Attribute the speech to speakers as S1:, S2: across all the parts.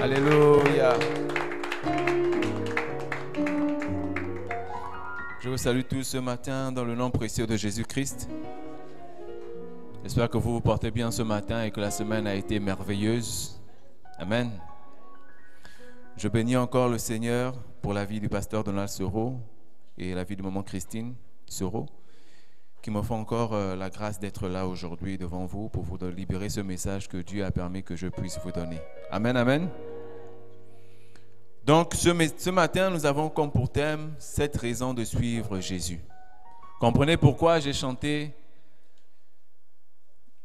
S1: Alléluia. Je vous salue tous ce matin dans le nom précieux de Jésus-Christ. J'espère que vous vous portez bien ce matin et que la semaine a été merveilleuse. Amen. Je bénis encore le Seigneur pour la vie du pasteur Donald Soro et la vie de maman Christine Soro, qui me font encore la grâce d'être là aujourd'hui devant vous pour vous libérer ce message que Dieu a permis que je puisse vous donner. Amen, amen. Donc, ce matin, nous avons comme pour thème 7 raisons de suivre Jésus. Comprenez pourquoi j'ai chanté...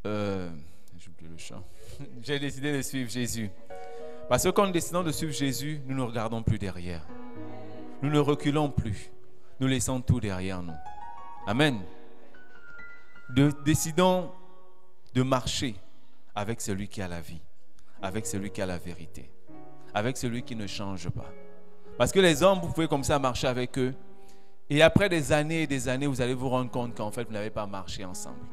S1: j'ai oublié le chant. J'ai décidé de suivre Jésus. Parce que quand nous décidons de suivre Jésus, nous ne regardons plus derrière. Nous ne reculons plus. Nous laissons tout derrière nous. Amen. Décidons de marcher avec celui qui a la vie, avec celui qui a la vérité, avec celui qui ne change pas. Parce que les hommes, vous pouvez comme ça marcher avec eux, et après des années et des années, vous allez vous rendre compte qu'en fait, vous n'avez pas marché ensemble.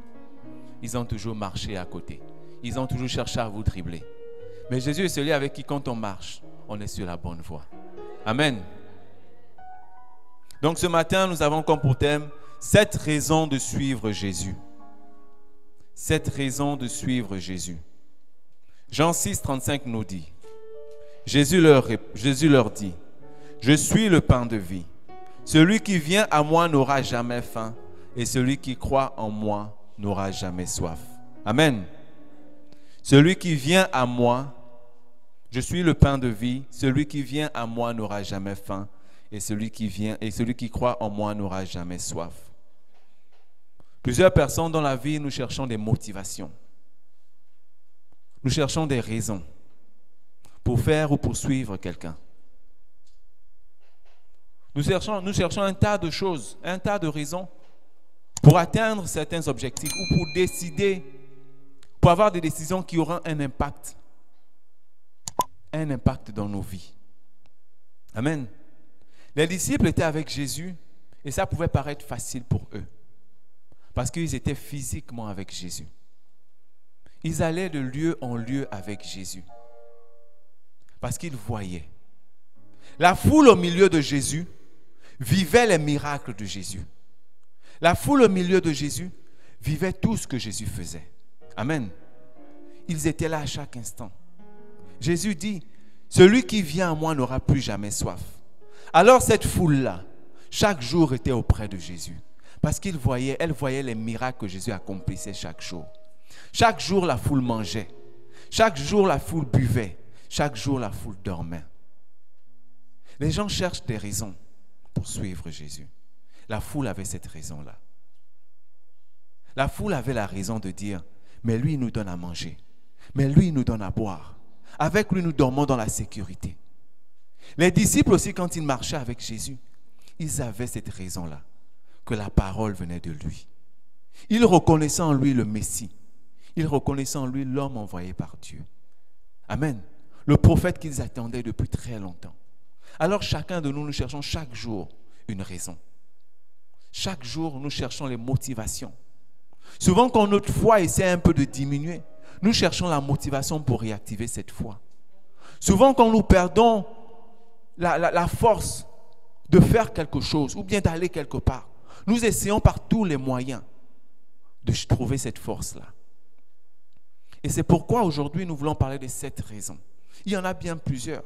S1: Ils ont toujours marché à côté. Ils ont toujours cherché à vous dribbler. Mais Jésus est celui avec qui, quand on marche, on est sur la bonne voie. Amen. Donc ce matin, nous avons comme pour thème 7 raisons de suivre Jésus. 7 raisons de suivre Jésus. Jean 6, 35 nous dit, Jésus leur dit, je suis le pain de vie. Celui qui vient à moi n'aura jamais faim, et celui qui croit en moi n'aura jamais soif. Amen. Celui qui vient à moi, je suis le pain de vie. Celui qui vient à moi n'aura jamais faim, et celui qui croit en moi n'aura jamais soif. Plusieurs personnes dans la vie, nous cherchons des motivations. Nous cherchons des raisons pour faire ou pour suivre quelqu'un. Nous cherchons un tas de choses, un tas de raisons pour atteindre certains objectifs ou pour décider, pour avoir des décisions qui auront un impact dans nos vies. Amen. Les disciples étaient avec Jésus et ça pouvait paraître facile pour eux parce qu'ils étaient physiquement avec Jésus. Ils allaient de lieu en lieu avec Jésus parce qu'ils voyaient. La foule au milieu de Jésus vivait les miracles de Jésus. La foule au milieu de Jésus vivait tout ce que Jésus faisait. Amen. Ils étaient là à chaque instant. Jésus dit, celui qui vient à moi n'aura plus jamais soif. Alors cette foule-là, chaque jour était auprès de Jésus. Parce elle voyait les miracles que Jésus accomplissait chaque jour. Chaque jour, la foule mangeait. Chaque jour, la foule buvait. Chaque jour, la foule dormait. Les gens cherchent des raisons pour suivre Jésus. La foule avait cette raison-là. La foule avait la raison de dire, mais lui, il nous donne à manger. Mais lui, il nous donne à boire. Avec lui, nous dormons dans la sécurité. Les disciples aussi, quand ils marchaient avec Jésus, ils avaient cette raison-là, que la parole venait de lui. Ils reconnaissaient en lui le Messie. Ils reconnaissaient en lui l'homme envoyé par Dieu. Amen. Le prophète qu'ils attendaient depuis très longtemps. Alors chacun de nous, nous cherchons chaque jour une raison. Chaque jour, nous cherchons les motivations. Souvent, quand notre foi essaie un peu de diminuer, nous cherchons la motivation pour réactiver cette foi. Souvent, quand nous perdons la force de faire quelque chose ou bien d'aller quelque part, nous essayons par tous les moyens de trouver cette force-là. Et c'est pourquoi aujourd'hui, nous voulons parler de 7 raisons. Il y en a bien plusieurs.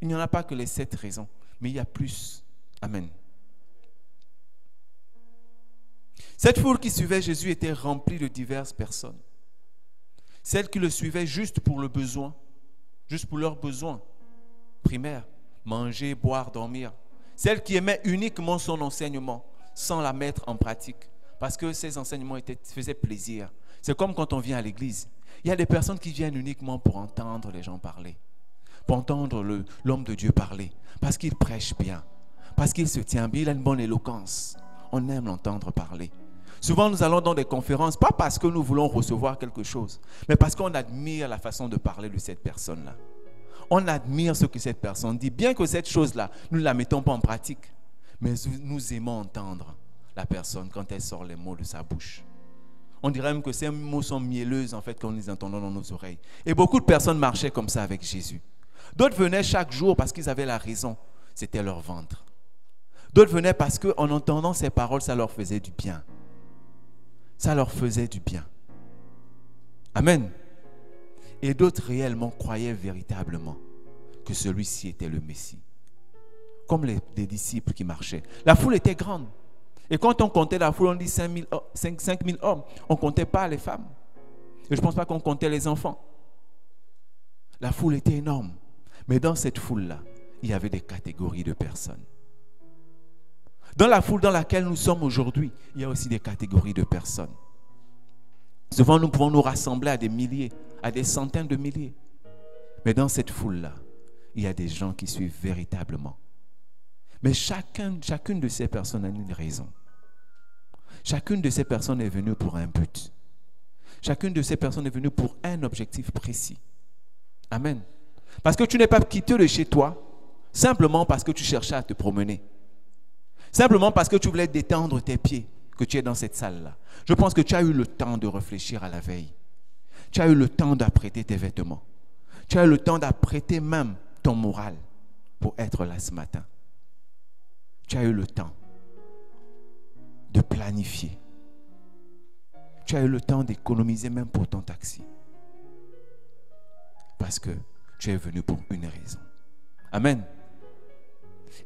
S1: Il n'y en a pas que les 7 raisons, mais il y a plus. Amen. Cette foule qui suivait Jésus était remplie de diverses personnes. Celles qui le suivaient juste pour le besoin, juste pour leurs besoins primaires, manger, boire, dormir. Celles qui aimaient uniquement son enseignement, sans la mettre en pratique, parce que ses enseignements faisaient plaisir. C'est comme quand on vient à l'église. Il y a des personnes qui viennent uniquement pour entendre les gens parler, pour entendre l'homme de Dieu parler, parce qu'il prêche bien, parce qu'il se tient bien, il a une bonne éloquence. On aime l'entendre parler. Souvent, nous allons dans des conférences, pas parce que nous voulons recevoir quelque chose, mais parce qu'on admire la façon de parler de cette personne-là. On admire ce que cette personne dit, bien que cette chose-là, nous ne la mettons pas en pratique. Mais nous aimons entendre la personne quand elle sort les mots de sa bouche. On dirait même que ces mots sont mielleux en fait quand nous les entendons dans nos oreilles. Et beaucoup de personnes marchaient comme ça avec Jésus. D'autres venaient chaque jour parce qu'ils avaient la raison. C'était leur ventre. D'autres venaient parce qu'en entendant ces paroles, ça leur faisait du bien. Ça leur faisait du bien. Amen. Et d'autres réellement croyaient véritablement que celui-ci était le Messie. Comme les disciples qui marchaient. La foule était grande. Et quand on comptait la foule, on dit 5 000 hommes. On ne comptait pas les femmes. Et je ne pense pas qu'on comptait les enfants. La foule était énorme. Mais dans cette foule-là, il y avait des catégories de personnes. Dans la foule dans laquelle nous sommes aujourd'hui, il y a aussi des catégories de personnes. Souvent, nous pouvons nous rassembler à des milliers, à des centaines de milliers. Mais dans cette foule-là, il y a des gens qui suivent véritablement. Mais chacune de ces personnes a une raison. Chacune de ces personnes est venue pour un but. Chacune de ces personnes est venue pour un objectif précis. Amen. Parce que tu n'es pas quitté de chez toi simplement parce que tu cherchais à te promener. Simplement parce que tu voulais détendre tes pieds que tu es dans cette salle-là. Je pense que tu as eu le temps de réfléchir à la veille. Tu as eu le temps d'apprêter tes vêtements. Tu as eu le temps d'apprêter même ton moral pour être là ce matin. Tu as eu le temps de planifier. Tu as eu le temps d'économiser même pour ton taxi. Parce que tu es venu pour une raison. Amen.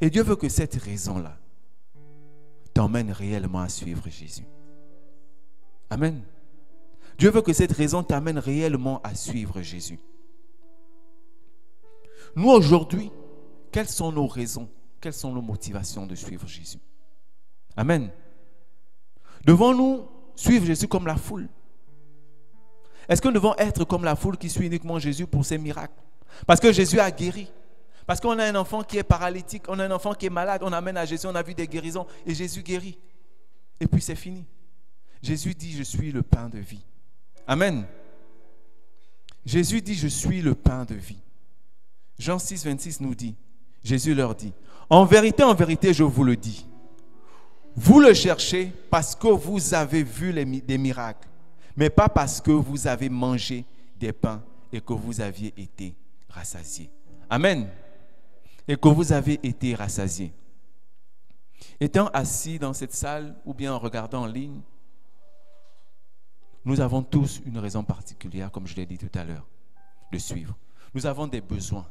S1: Et Dieu veut que cette raison-là t'emmène réellement à suivre Jésus. Amen. Dieu veut que cette raison t'amène réellement à suivre Jésus. Nous aujourd'hui, quelles sont nos raisons? Quelles sont nos motivations de suivre Jésus? Amen. Devons-nous suivre Jésus comme la foule? Est-ce que nous devons être comme la foule qui suit uniquement Jésus pour ses miracles? Parce que Jésus a guéri. Parce qu'on a un enfant qui est paralytique, on a un enfant qui est malade, on amène à Jésus, on a vu des guérisons et Jésus guérit. Et puis c'est fini. Jésus dit, je suis le pain de vie. Amen. Jésus dit, je suis le pain de vie. Jean 6, 26 nous dit, Jésus leur dit, en vérité, je vous le dis, vous le cherchez parce que vous avez vu des miracles, mais pas parce que vous avez mangé des pains et que vous aviez été rassasiés. Amen. Et que vous avez été rassasiés. Étant assis dans cette salle ou bien en regardant en ligne, nous avons tous une raison particulière, comme je l'ai dit tout à l'heure, de suivre. Nous avons des besoins.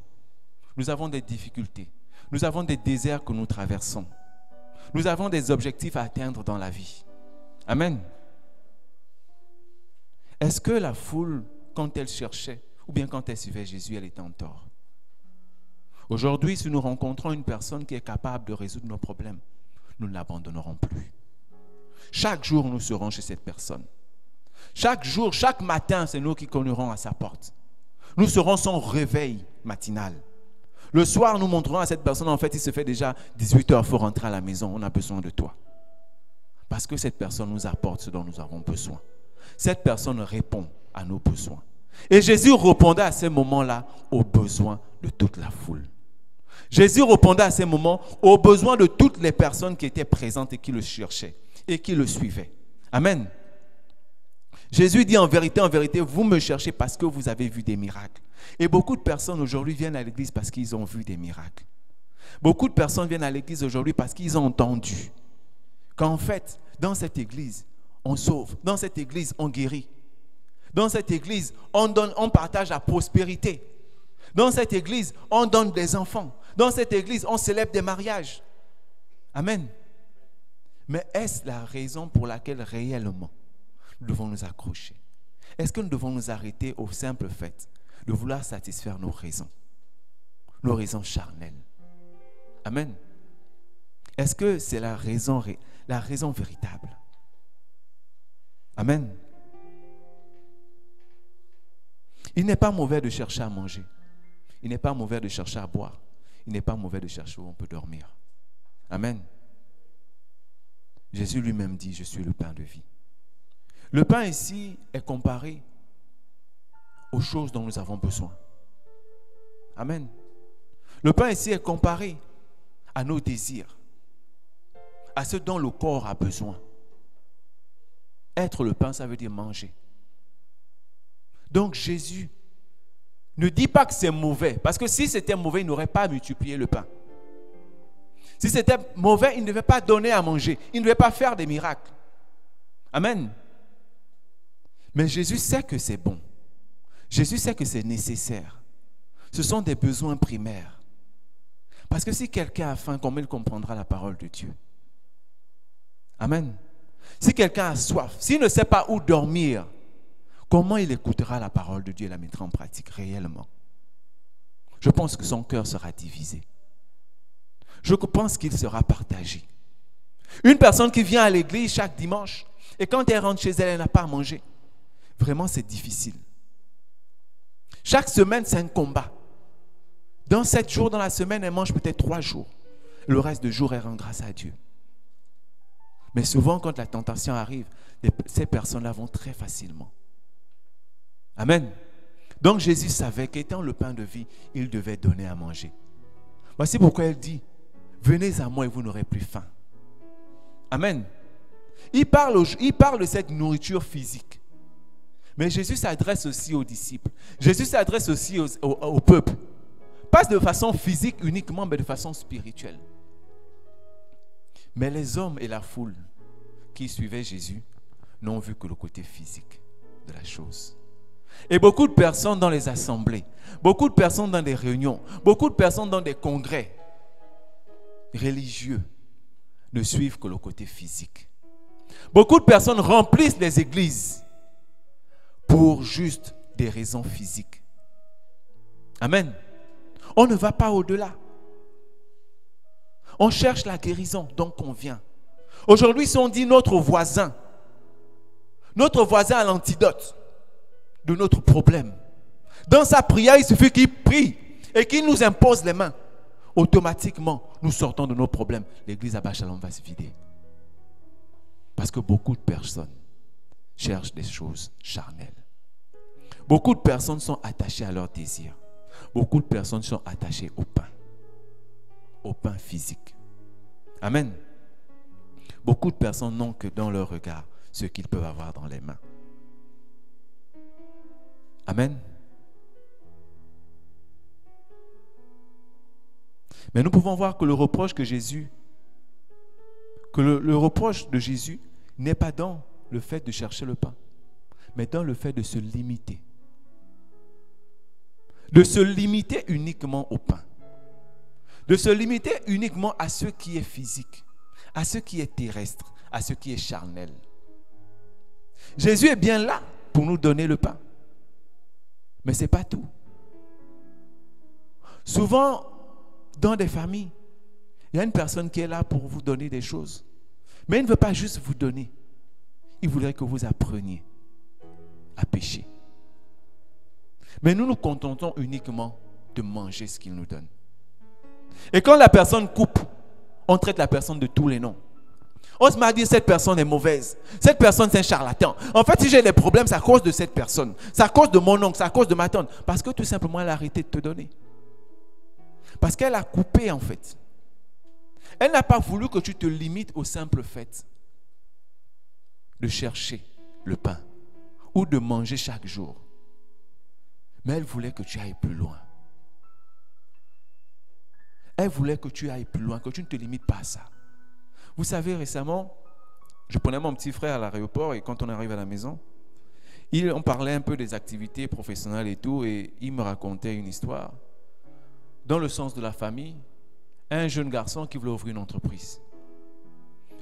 S1: Nous avons des difficultés. Nous avons des déserts que nous traversons. Nous avons des objectifs à atteindre dans la vie. Amen. Est-ce que la foule, quand elle cherchait, ou bien quand elle suivait Jésus, elle était en tort? Aujourd'hui, si nous rencontrons une personne qui est capable de résoudre nos problèmes, nous ne l'abandonnerons plus. Chaque jour, nous serons chez cette personne. Chaque jour, chaque matin, c'est nous qui cognerons à sa porte. Nous serons son réveil matinal. Le soir, nous montrerons à cette personne, en fait, il se fait déjà 18 heures, il faut rentrer à la maison, on a besoin de toi. Parce que cette personne nous apporte ce dont nous avons besoin. Cette personne répond à nos besoins. Et Jésus répondait à ces moments-là aux besoins de toute la foule. Jésus répondait à ces moments aux besoins de toutes les personnes qui étaient présentes et qui le cherchaient et qui le suivaient. Amen. Jésus dit en vérité, vous me cherchez parce que vous avez vu des miracles. Et beaucoup de personnes aujourd'hui viennent à l'église parce qu'ils ont vu des miracles. Beaucoup de personnes viennent à l'église aujourd'hui parce qu'ils ont entendu qu'en fait, dans cette église, on sauve. Dans cette église, on guérit. Dans cette église, on donne, on partage la prospérité. Dans cette église, on donne des enfants. Dans cette église, on célèbre des mariages. Amen. Mais est-ce la raison pour laquelle réellement nous devons nous accrocher? Est-ce que nous devons nous arrêter au simple fait de vouloir satisfaire nos raisons charnelles? Amen. Est-ce que c'est la raison véritable? Amen. Il n'est pas mauvais de chercher à manger. Il n'est pas mauvais de chercher à boire. Il n'est pas mauvais de chercher où on peut dormir. Amen. Jésus lui-même dit, je suis le pain de vie. Le pain ici est comparé aux choses dont nous avons besoin. Amen. Le pain ici est comparé à nos désirs, à ce dont le corps a besoin. Être le pain, ça veut dire manger. Donc Jésus ne dit pas que c'est mauvais, parce que si c'était mauvais, il n'aurait pas multiplié le pain. Si c'était mauvais, il ne devait pas donner à manger. Il ne devait pas faire des miracles. Amen. Mais Jésus sait que c'est bon. Jésus sait que c'est nécessaire. Ce sont des besoins primaires. Parce que si quelqu'un a faim, comment il comprendra la parole de Dieu? Amen. Si quelqu'un a soif, s'il ne sait pas où dormir, comment il écoutera la parole de Dieu et la mettra en pratique réellement? Je pense que son cœur sera divisé. Je pense qu'il sera partagé. Une personne qui vient à l'église chaque dimanche et quand elle rentre chez elle, elle n'a pas à manger. Vraiment, c'est difficile. Chaque semaine, c'est un combat. Dans 7 jours dans la semaine, elle mange peut-être 3 jours. Le reste de jours, elle rend grâce à Dieu. Mais souvent, quand la tentation arrive, ces personnes-là vont très facilement. Amen. Donc Jésus savait qu'étant le pain de vie, il devait donner à manger. Voici pourquoi il dit, venez à moi et vous n'aurez plus faim. Amen. Il parle de cette nourriture physique. Mais Jésus s'adresse aussi aux disciples. Jésus s'adresse aussi au peuple. Pas de façon physique uniquement, mais de façon spirituelle. Mais les hommes et la foule qui suivaient Jésus n'ont vu que le côté physique de la chose. Et beaucoup de personnes dans les assemblées, beaucoup de personnes dans des réunions, beaucoup de personnes dans des congrès religieux ne suivent que le côté physique. Beaucoup de personnes remplissent les églises pour juste des raisons physiques. Amen. On ne va pas au-delà. On cherche la guérison, donc on vient. Aujourd'hui, si on dit notre voisin a l'antidote de notre problème. Dans sa prière, il suffit qu'il prie et qu'il nous impose les mains. Automatiquement, nous sortons de nos problèmes. L'église à Bachalom va se vider. Parce que beaucoup de personnes cherchent des choses charnelles. Beaucoup de personnes sont attachées à leurs désirs. Beaucoup de personnes sont attachées au pain physique. Amen. Beaucoup de personnes n'ont que dans leur regard ce qu'ils peuvent avoir dans les mains. Amen. Mais nous pouvons voir que le reproche de Jésus n'est pas dans le fait de chercher le pain, mais dans le fait de se limiter. De se limiter uniquement au pain. De se limiter uniquement à ce qui est physique, à ce qui est terrestre, à ce qui est charnel. Jésus est bien là pour nous donner le pain. Mais ce n'est pas tout. Souvent, dans des familles, il y a une personne qui est là pour vous donner des choses. Mais il ne veut pas juste vous donner. Il voudrait que vous appreniez à pécher. Mais nous nous contentons uniquement de manger ce qu'il nous donne. Et quand la personne coupe, on traite la personne de tous les noms. On se met à dire cette personne est mauvaise. Cette personne c'est un charlatan. En fait, si j'ai des problèmes, c'est à cause de cette personne. C'est à cause de mon oncle, c'est à cause de ma tante. Parce que tout simplement, elle a arrêté de te donner. Parce qu'elle a coupé en fait. Elle n'a pas voulu que tu te limites au simple fait de chercher le pain ou de manger chaque jour. Mais elle voulait que tu ailles plus loin. Elle voulait que tu ailles plus loin, que tu ne te limites pas à ça. Vous savez, récemment, je prenais mon petit frère à l'aéroport et quand on arrive à la maison, on parlait un peu des activités professionnelles et tout, et il me racontait une histoire. Dans le sens de la famille, un jeune garçon qui voulait ouvrir une entreprise.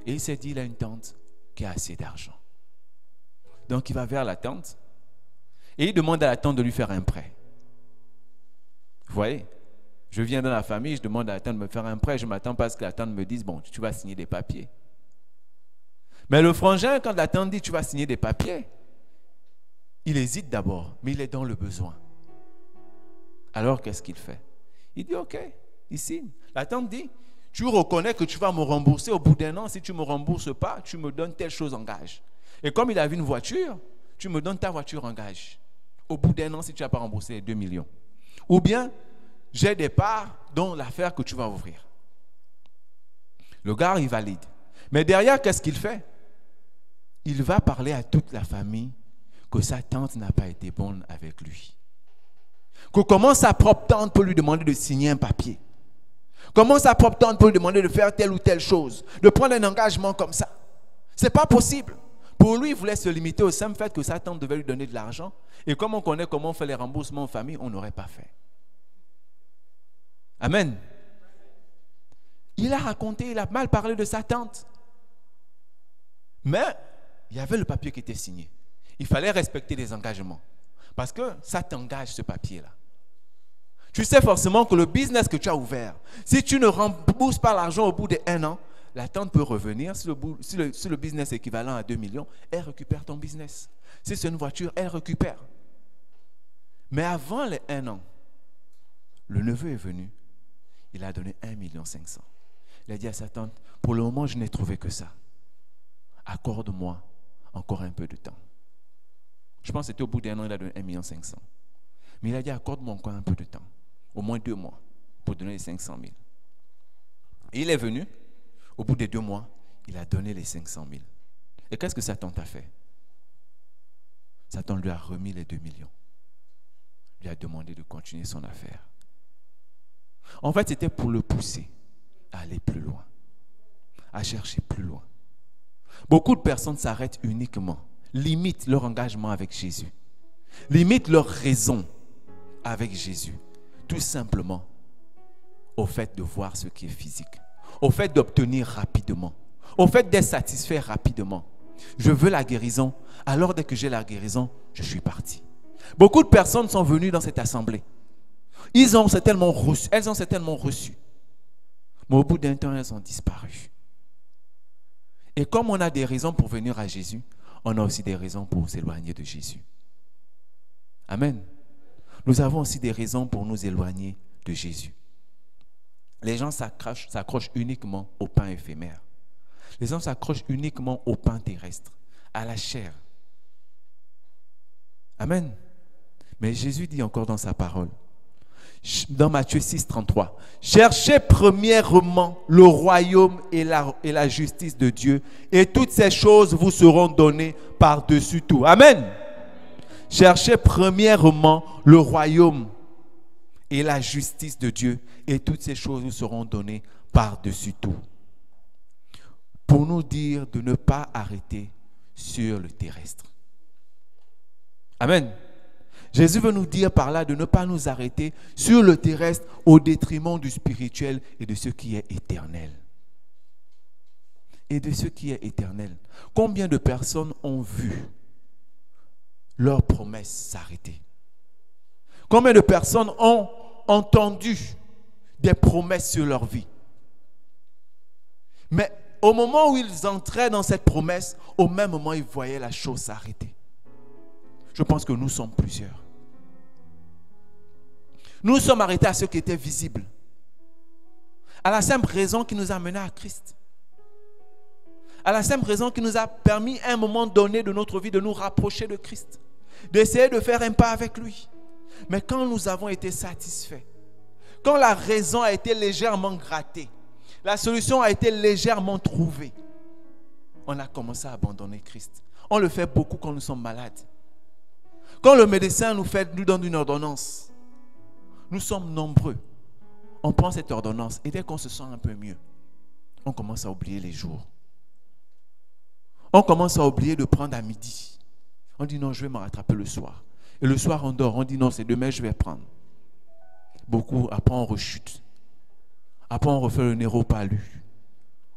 S1: Et il s'est dit, il a une tante qui a assez d'argent. Donc il va vers la tante et il demande à la tante de lui faire un prêt. Vous voyez? Je viens dans la famille, je demande à la tante de me faire un prêt, je ne m'attends pas à ce que la tante me dise, bon, tu vas signer des papiers. Mais le frangin, quand la tante dit, tu vas signer des papiers, il hésite d'abord, mais il est dans le besoin. Alors, qu'est-ce qu'il fait? Il dit, ok, il signe. La tante dit, tu reconnais que tu vas me rembourser au bout d'un an, si tu ne me rembourses pas, tu me donnes telle chose en gage. Et comme il avait une voiture, tu me donnes ta voiture en gage. Au bout d'un an, si tu n'as pas remboursé les 2 millions. Ou bien, j'ai des parts dans l'affaire que tu vas ouvrir. Le gars, il valide. Mais derrière, qu'est-ce qu'il fait? il va parler à toute la famille que sa tante n'a pas été bonne avec lui. Que comment sa propre tante peut lui demander de signer un papier. Comment sa propre tante peut lui demander de faire telle ou telle chose, de prendre un engagement comme ça. Ce n'est pas possible. Pour lui, il voulait se limiter au simple fait que sa tante devait lui donner de l'argent. Et comme on connaît comment on fait les remboursements en famille, on n'aurait pas fait. Amen. Il a raconté, il a mal parlé de sa tante. Mais il y avait le papier qui était signé. Il fallait respecter les engagements. Parce que ça t'engage, ce papier-là. Tu sais forcément que le business que tu as ouvert, si tu ne rembourses pas l'argent au bout d'1 an, la tante peut revenir. Si le business est équivalent à 2 millions, elle récupère ton business. Si c'est une voiture, elle récupère. Mais avant les 1 an, le neveu est venu. Il a donné 1,5 million. Il a dit à sa tante, pour le moment, je n'ai trouvé que ça. Accorde-moi encore un peu de temps. Je pense que c'était au bout d'1 an, il a donné 1,5 million. Mais il a dit, accorde-moi encore un peu de temps. Au moins 2 mois pour donner les 500 000. Et il est venu. Au bout des 2 mois, il a donné les 500 000. Et qu'est-ce que sa tante a fait? Sa tante lui a remis les 2 millions. Il lui a demandé de continuer son affaire. En fait, c'était pour le pousser à aller plus loin, à chercher plus loin. Beaucoup de personnes s'arrêtent uniquement, limitent leur engagement avec Jésus, limitent leur raison avec Jésus, tout simplement au fait de voir ce qui est physique, au fait d'obtenir rapidement, au fait d'être satisfait rapidement. Je veux la guérison, alors dès que j'ai la guérison, je suis parti. Beaucoup de personnes sont venues dans cette assemblée. Elles ont certainement reçu. Mais au bout d'un temps, elles ont disparu. Et comme on a des raisons pour venir à Jésus, on a aussi des raisons pour s'éloigner de Jésus. Amen. Nous avons aussi des raisons pour nous éloigner de Jésus. Les gens s'accrochent uniquement au pain éphémère. Les gens s'accrochent uniquement au pain terrestre, à la chair. Amen. Mais Jésus dit encore dans sa parole, dans Matthieu 6, 33, cherchez premièrement le royaume et la justice de Dieu, et toutes ces choses vous seront données par-dessus tout. Amen. Cherchez premièrement le royaume et la justice de Dieu, et toutes ces choses vous seront données par-dessus tout. Pour nous dire de ne pas arrêter sur le terrestre. Amen. Jésus veut nous dire par là de ne pas nous arrêter sur le terrestre au détriment du spirituel et de ce qui est éternel. Et de ce qui est éternel. Combien de personnes ont vu leurs promesses s'arrêter? Combien de personnes ont entendu des promesses sur leur vie? Mais au moment où ils entraient dans cette promesse, au même moment, ils voyaient la chose s'arrêter. Je pense que nous sommes plusieurs. Nous nous sommes arrêtés à ce qui était visible. À la simple raison qui nous a menés à Christ. À la simple raison qui nous a permis à un moment donné de notre vie de nous rapprocher de Christ. D'essayer de faire un pas avec lui. Mais quand nous avons été satisfaits, quand la raison a été légèrement grattée, la solution a été légèrement trouvée, on a commencé à abandonner Christ. On le fait beaucoup quand nous sommes malades. Quand le médecin nous donne une ordonnance, nous sommes nombreux. On prend cette ordonnance et dès qu'on se sent un peu mieux, on commence à oublier les jours. On commence à oublier de prendre à midi. On dit non, je vais me rattraper le soir. Et le soir, on dort. On dit non, c'est demain, je vais prendre. Beaucoup, après, on rechute. Après, on refait le néro-palu.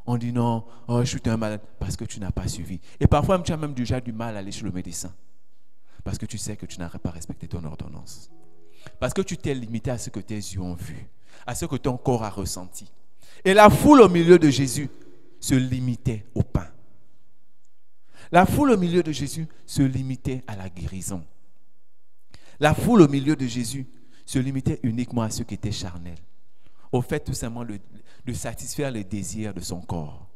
S1: On dit non, oh, je suis un malade parce que tu n'as pas suivi. Et parfois, tu as même déjà du mal à aller chez le médecin. Parce que tu sais que tu n'aurais pas respecté ton ordonnance. Parce que tu t'es limité à ce que tes yeux ont vu, à ce que ton corps a ressenti. Et la foule au milieu de Jésus se limitait au pain. La foule au milieu de Jésus se limitait à la guérison. La foule au milieu de Jésus se limitait uniquement à ce qui était charnel. Au fait tout simplement de satisfaire les désirs de son corps,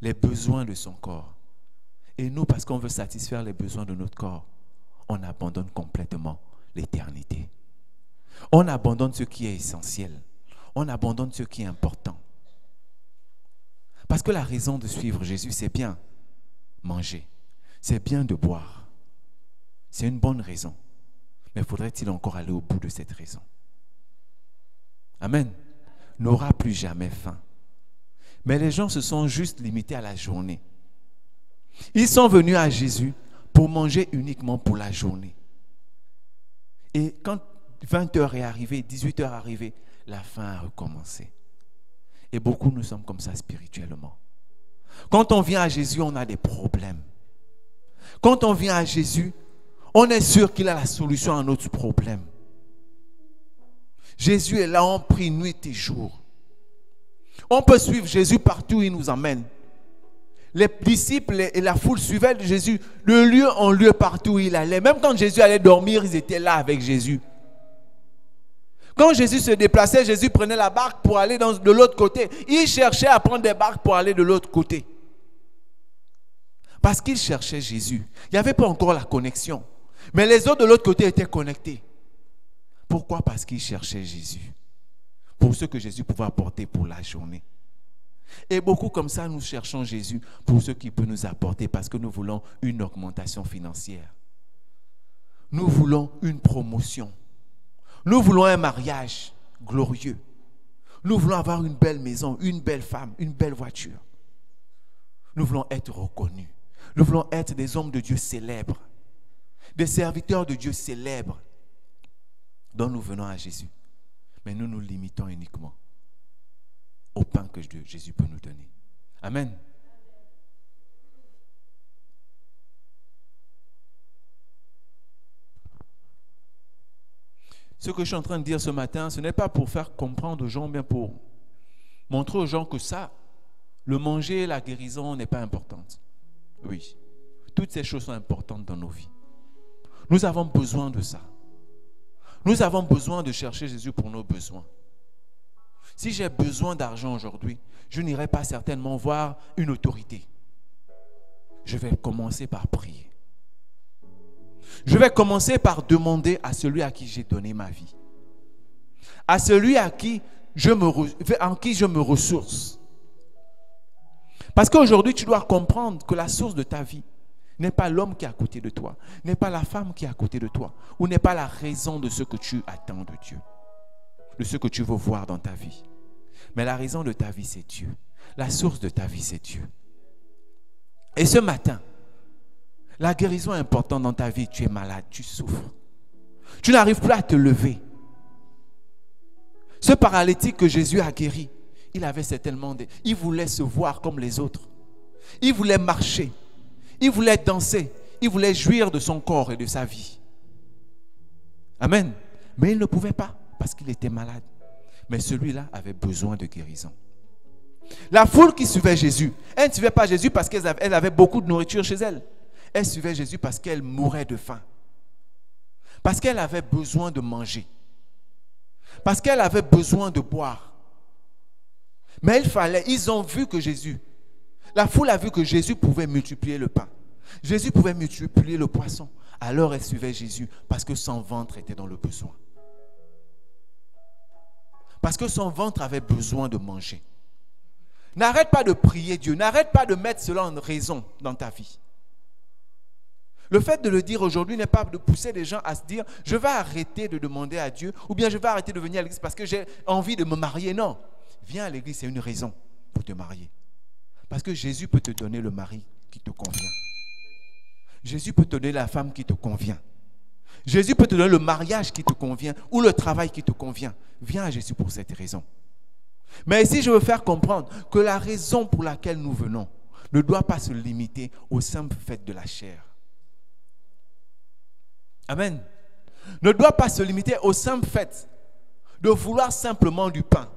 S1: les besoins de son corps. Et nous, parce qu'on veut satisfaire les besoins de notre corps, on abandonne complètement l'éternité. On abandonne ce qui est essentiel. On abandonne ce qui est important. Parce que la raison de suivre Jésus, c'est bien manger, C'est bien de boire. C'est une bonne raison. Mais faudrait-il encore aller au bout de cette raison? Amen. N'aura plus jamais faim. Mais les gens se sont juste limités à la journée. Ils sont venus à Jésus pour manger uniquement pour la journée. Et quand 20h est arrivé, 18h est arrivé, la faim a recommencé. Et beaucoup nous sommes comme ça spirituellement. Quand on vient à Jésus, on a des problèmes. Quand on vient à Jésus, on est sûr qu'il a la solution à notre problème. Jésus est là, on prie nuit et jour. On peut suivre Jésus partout où il nous emmène. Les disciples et la foule suivaient Jésus de lieu en lieu partout où il allait. Même quand Jésus allait dormir, ils étaient là avec Jésus. Quand Jésus se déplaçait, Jésus prenait la barque pour aller de l'autre côté. Il cherchait à prendre des barques pour aller de l'autre côté. Parce qu'il cherchait Jésus. Il n'y avait pas encore la connexion. Mais les autres de l'autre côté étaient connectés. Pourquoi? Parce qu'ils cherchaient Jésus. Pour ce que Jésus pouvait apporter pour la journée. Et beaucoup comme ça, nous cherchons Jésus pour ce qu'il peut nous apporter parce que nous voulons une augmentation financière. Nous voulons une promotion. Nous voulons un mariage glorieux. Nous voulons avoir une belle maison, une belle femme, une belle voiture. Nous voulons être reconnus. Nous voulons être des hommes de Dieu célèbres, des serviteurs de Dieu célèbres dont nous venons à Jésus. Mais nous nous limitons uniquement au pain que Jésus peut nous donner. Amen. Ce que je suis en train de dire ce matin, ce n'est pas pour faire comprendre aux gens, bien pour montrer aux gens que ça, le manger et la guérison n'est pas importante. Oui, toutes ces choses sont importantes dans nos vies. Nous avons besoin de ça. Nous avons besoin de chercher Jésus pour nos besoins. Si j'ai besoin d'argent aujourd'hui, je n'irai pas certainement voir une autorité. Je vais commencer par prier. Je vais commencer par demander à celui à qui j'ai donné ma vie. À celui en qui je me ressource. Parce qu'aujourd'hui, tu dois comprendre que la source de ta vie n'est pas l'homme qui est à côté de toi, n'est pas la femme qui est à côté de toi, ou n'est pas la raison de ce que tu attends de Dieu, de ce que tu veux voir dans ta vie. Mais la raison de ta vie, c'est Dieu. La source de ta vie, c'est Dieu. Et ce matin, la guérison est importante dans ta vie. Tu es malade, tu souffres. Tu n'arrives plus à te lever. Ce paralytique que Jésus a guéri, il avait certainement il voulait se voir comme les autres. Il voulait marcher. Il voulait danser. Il voulait jouir de son corps et de sa vie. Amen. Mais il ne pouvait pas parce qu'il était malade. Mais celui-là avait besoin de guérison. La foule qui suivait Jésus, elle ne suivait pas Jésus parce qu'elle avait beaucoup de nourriture chez elle. Elle suivait Jésus parce qu'elle mourait de faim. Parce qu'elle avait besoin de manger. Parce qu'elle avait besoin de boire. Mais ils ont vu que la foule a vu que Jésus pouvait multiplier le pain. Jésus pouvait multiplier le poisson. Alors elle suivait Jésus parce que son ventre était dans le besoin. Parce que son ventre avait besoin de manger. N'arrête pas de prier Dieu. N'arrête pas de mettre cela en raison dans ta vie. Le fait de le dire aujourd'hui n'est pas de pousser les gens à se dire « je vais arrêter de demander à Dieu » ou bien « je vais arrêter de venir à l'église parce que j'ai envie de me marier ». Non, viens à l'église, c'est une raison pour te marier. Parce que Jésus peut te donner le mari qui te convient. Jésus peut te donner la femme qui te convient. Jésus peut te donner le mariage qui te convient ou le travail qui te convient. Viens à Jésus pour cette raison. Mais ici, je veux faire comprendre que la raison pour laquelle nous venons ne doit pas se limiter au simple fait de la chair. Amen. Ne doit pas se limiter au simple fait de vouloir simplement du pain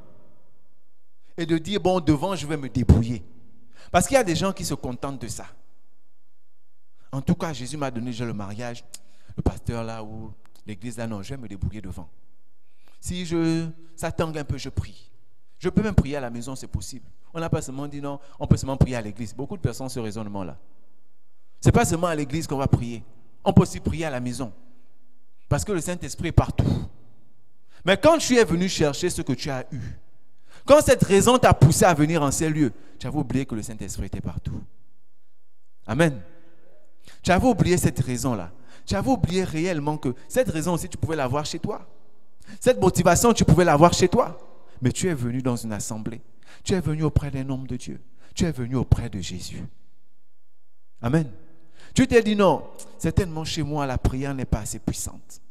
S1: et de dire, bon, devant, je vais me débrouiller. Parce qu'il y a des gens qui se contentent de ça. En tout cas, Jésus m'a donné déjà le mariage, le pasteur là ou l'église là, non, je vais me débrouiller devant. Si ça tangue un peu, je prie. Je peux même prier à la maison, c'est possible. On n'a pas seulement dit non, on peut seulement prier à l'église. Beaucoup de personnes ont ce raisonnement-là. Ce n'est pas seulement à l'église qu'on va prier. On peut aussi prier à la maison. Parce que le Saint-Esprit est partout. Mais quand tu es venu chercher ce que tu as eu, quand cette raison t'a poussé à venir en ces lieux, tu avais oublié que le Saint-Esprit était partout. Amen. Tu avais oublié cette raison-là. Tu avais oublié réellement que cette raison aussi, tu pouvais l'avoir chez toi. Cette motivation, tu pouvais l'avoir chez toi. Mais tu es venu dans une assemblée. Tu es venu auprès d'un homme de Dieu. Tu es venu auprès de Jésus. Amen. Tu t'es dit non, certainement chez moi, la prière n'est pas assez puissante.